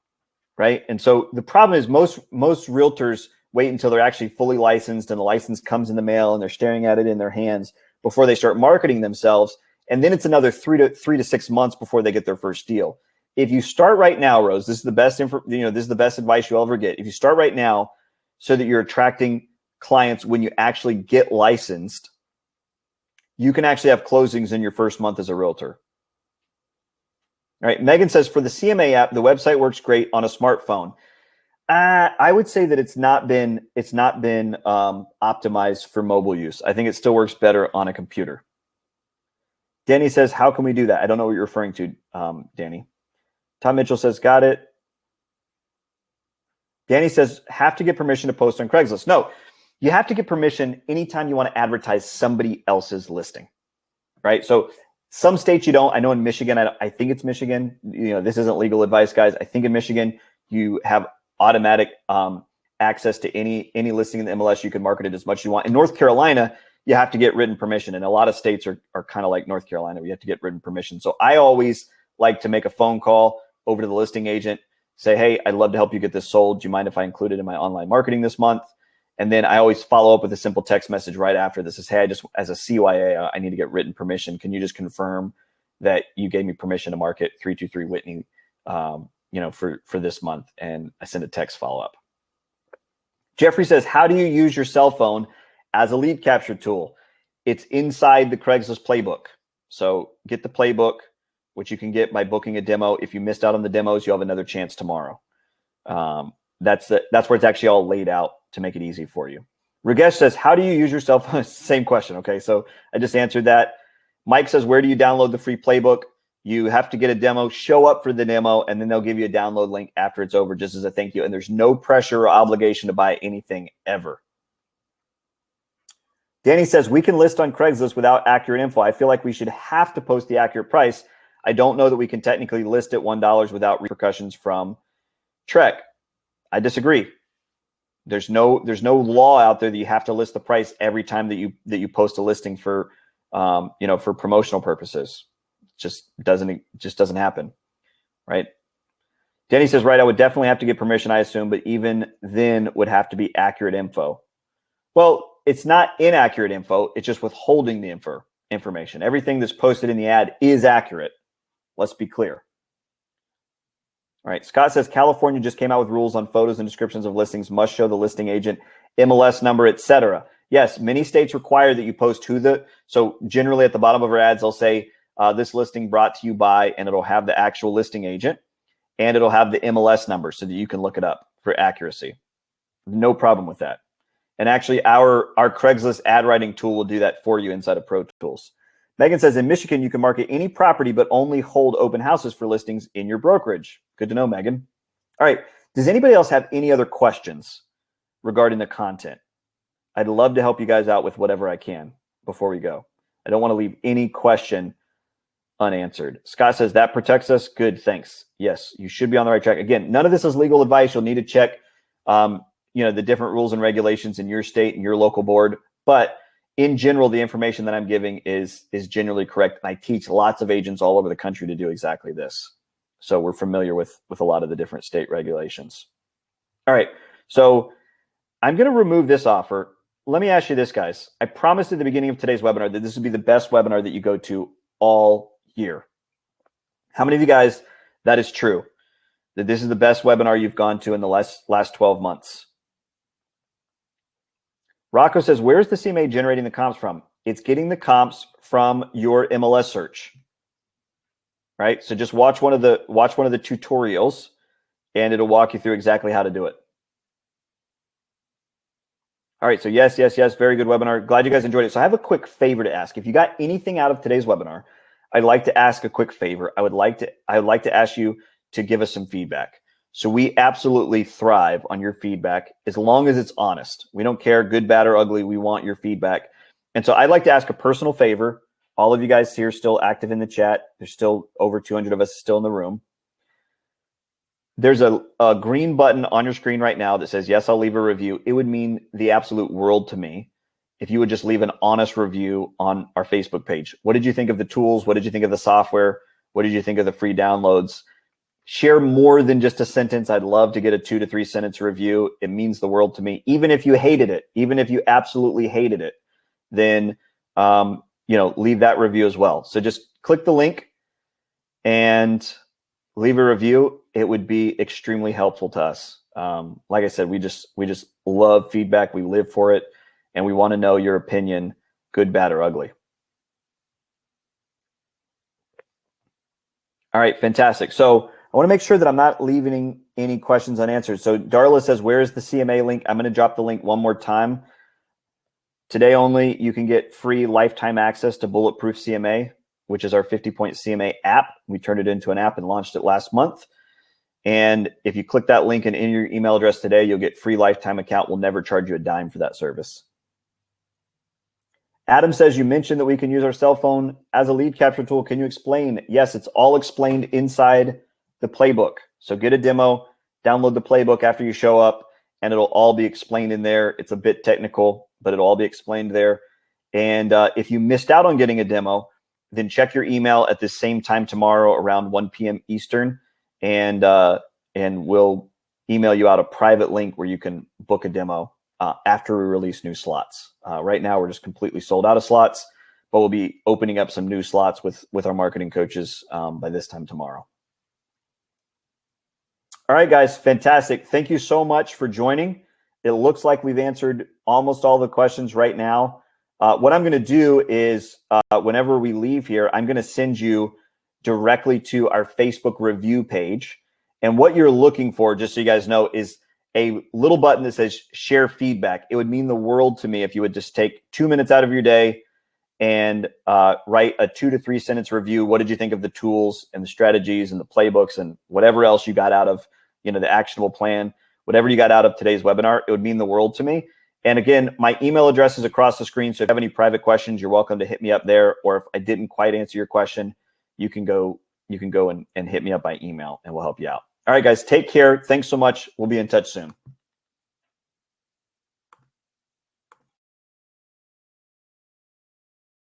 right? And so the problem is most realtors wait until they're actually fully licensed and the license comes in the mail and they're staring at it in their hands before they start marketing themselves. And then it's another 3 to 6 months before they get their first deal. If you start right now, Rose, this is the best this is the best advice you'll ever get. If you start right now so that you're attracting clients when you actually get licensed, you can actually have closings in your first month as a realtor. All right. Megan says, for the CMA app, the website works great on a smartphone. I would say that it's not been optimized for mobile use. I think it still works better on a computer. Danny says, how can we do that? I don't know what you're referring to, Danny. Tom Mitchell says, got it. Danny says, have to get permission to post on Craigslist. No, you have to get permission anytime you want to advertise somebody else's listing, right? So some states you don't. I know in Michigan, I think it's Michigan. This isn't legal advice, guys. I think in Michigan, you have automatic access to any listing in the MLS. You can market it as much as you want. In North Carolina, you have to get written permission. And a lot of states are kind of like North Carolina, where you have to get written permission. So I always like to make a phone call over to the listing agent, say, hey, I'd love to help you get this sold. Do you mind if I include it in my online marketing this month? And then I always follow up with a simple text message right after this. Says, hey, I just, as a CYA, I need to get written permission. Can you just confirm that you gave me permission to market 323 Whitney, for this month? And I send a text follow up. Jeffrey says, how do you use your cell phone as a lead capture tool? It's inside the Craigslist playbook. So get the playbook, which you can get by booking a demo. If you missed out on the demos, you'll have another chance tomorrow. That's where it's actually all laid out to make it easy for you. Ragesh says, how do you use your cell phone? Same question. Okay, so I just answered that. Mike says, where do you download the free playbook? You have to get a demo, show up for the demo, and then they'll give you a download link after it's over just as a thank you. And there's no pressure or obligation to buy anything ever. Danny says, we can list on Craigslist without accurate info. I feel like we should have to post the accurate price. I don't know that we can technically list at $1 without repercussions from Trek. I disagree. There's no law out there that you have to list the price every time that you post a listing for for promotional purposes. Just doesn't happen, right? Danny says, right, I would definitely have to get permission, I assume, but even then would have to be accurate info. Well, it's not inaccurate info. It's just withholding the information. Everything that's posted in the ad is accurate. Let's be clear. All right. Scott says, California just came out with rules on photos and descriptions of listings must show the listing agent, MLS number, etc. Yes, many states require that you post so generally at the bottom of our ads, they'll say, this listing brought to you by, and it'll have the actual listing agent, and it'll have the MLS number so that you can look it up for accuracy. No problem with that. And actually, our Craigslist ad writing tool will do that for you inside of Pro Tools. Megan says, in Michigan, you can market any property, but only hold open houses for listings in your brokerage. Good to know, Megan. All right. Does anybody else have any other questions regarding the content? I'd love to help you guys out with whatever I can before we go. I don't want to leave any question unanswered. Scott says, that protects us. Good, thanks. Yes, you should be on the right track. Again, none of this is legal advice. You'll need to check the different rules and regulations in your state and your local board. But in general, the information that I'm giving is generally correct. And I teach lots of agents all over the country to do exactly this. So we're familiar with a lot of the different state regulations. All right, so I'm going to remove this offer. Let me ask you this, guys. I promised at the beginning of today's webinar that this would be the best webinar that you go to all year. How many of you guys, that is true, that this is the best webinar you've gone to in the last 12 months? Rocco says, where's the CMA generating the comps from? It's getting the comps from your MLS search, right? So just watch one of the tutorials, and it'll walk you through exactly how to do it. All right, so yes, very good webinar. Glad you guys enjoyed it. So I have a quick favor to ask. If you got anything out of today's webinar, I'd like to ask a quick favor. I would like to ask you to give us some feedback. So we absolutely thrive on your feedback as long as it's honest. We don't care, good, bad, or ugly. We want your feedback. And so I'd like to ask a personal favor. All of you guys here still active in the chat. There's still over 200 of us still in the room. There's a green button on your screen right now that says, yes, I'll leave a review. It would mean the absolute world to me if you would just leave an honest review on our Facebook page. What did you think of the tools? What did you think of the software? What did you think of the free downloads? Share more than just a sentence. I'd love to get a 2 to 3 sentence review. It means the world to me. Even if you hated it, even if you absolutely hated it, then leave that review as well. So just click the link and leave a review. It would be extremely helpful to us. Like I said, we just love feedback. We live for it, and we want to know your opinion, good, bad, or ugly. All right, fantastic. So I want to make sure that I'm not leaving any questions unanswered. So Darla says, where is the CMA link? I'm going to drop the link one more time. Today only, you can get free lifetime access to Bulletproof CMA, which is our 50-point CMA app. We turned it into an app and launched it last month. And if you click that link and in your email address today, you'll get free lifetime account. We'll never charge you a dime for that service. Adam says, you mentioned that we can use our cell phone as a lead capture tool. Can you explain? Yes, it's all explained inside the playbook. So get a demo, download the playbook after you show up, and it'll all be explained in there. It's a bit technical, but it'll all be explained there. And if you missed out on getting a demo, then check your email at the same time tomorrow around 1 p.m. Eastern, and we'll email you out a private link where you can book a demo after we release new slots. Right now, we're just completely sold out of slots, but we'll be opening up some new slots with our marketing coaches by this time tomorrow. All right, guys, fantastic. Thank you so much for joining. It looks like we've answered almost all the questions right now. What I'm going to do is whenever we leave here, I'm going to send you directly to our Facebook review page. And what you're looking for, just so you guys know, is a little button that says share feedback. It would mean the world to me if you would just take 2 minutes out of your day and write a 2 to 3 sentence review. What did you think of the tools and the strategies and the playbooks and whatever else you got out of, the actionable plan, whatever you got out of today's webinar? It would mean the world to me. And again, my email address is across the screen. So if you have any private questions, you're welcome to hit me up there. Or if I didn't quite answer your question, you can go and hit me up by email and we'll help you out. All right, guys, take care. Thanks so much. We'll be in touch soon.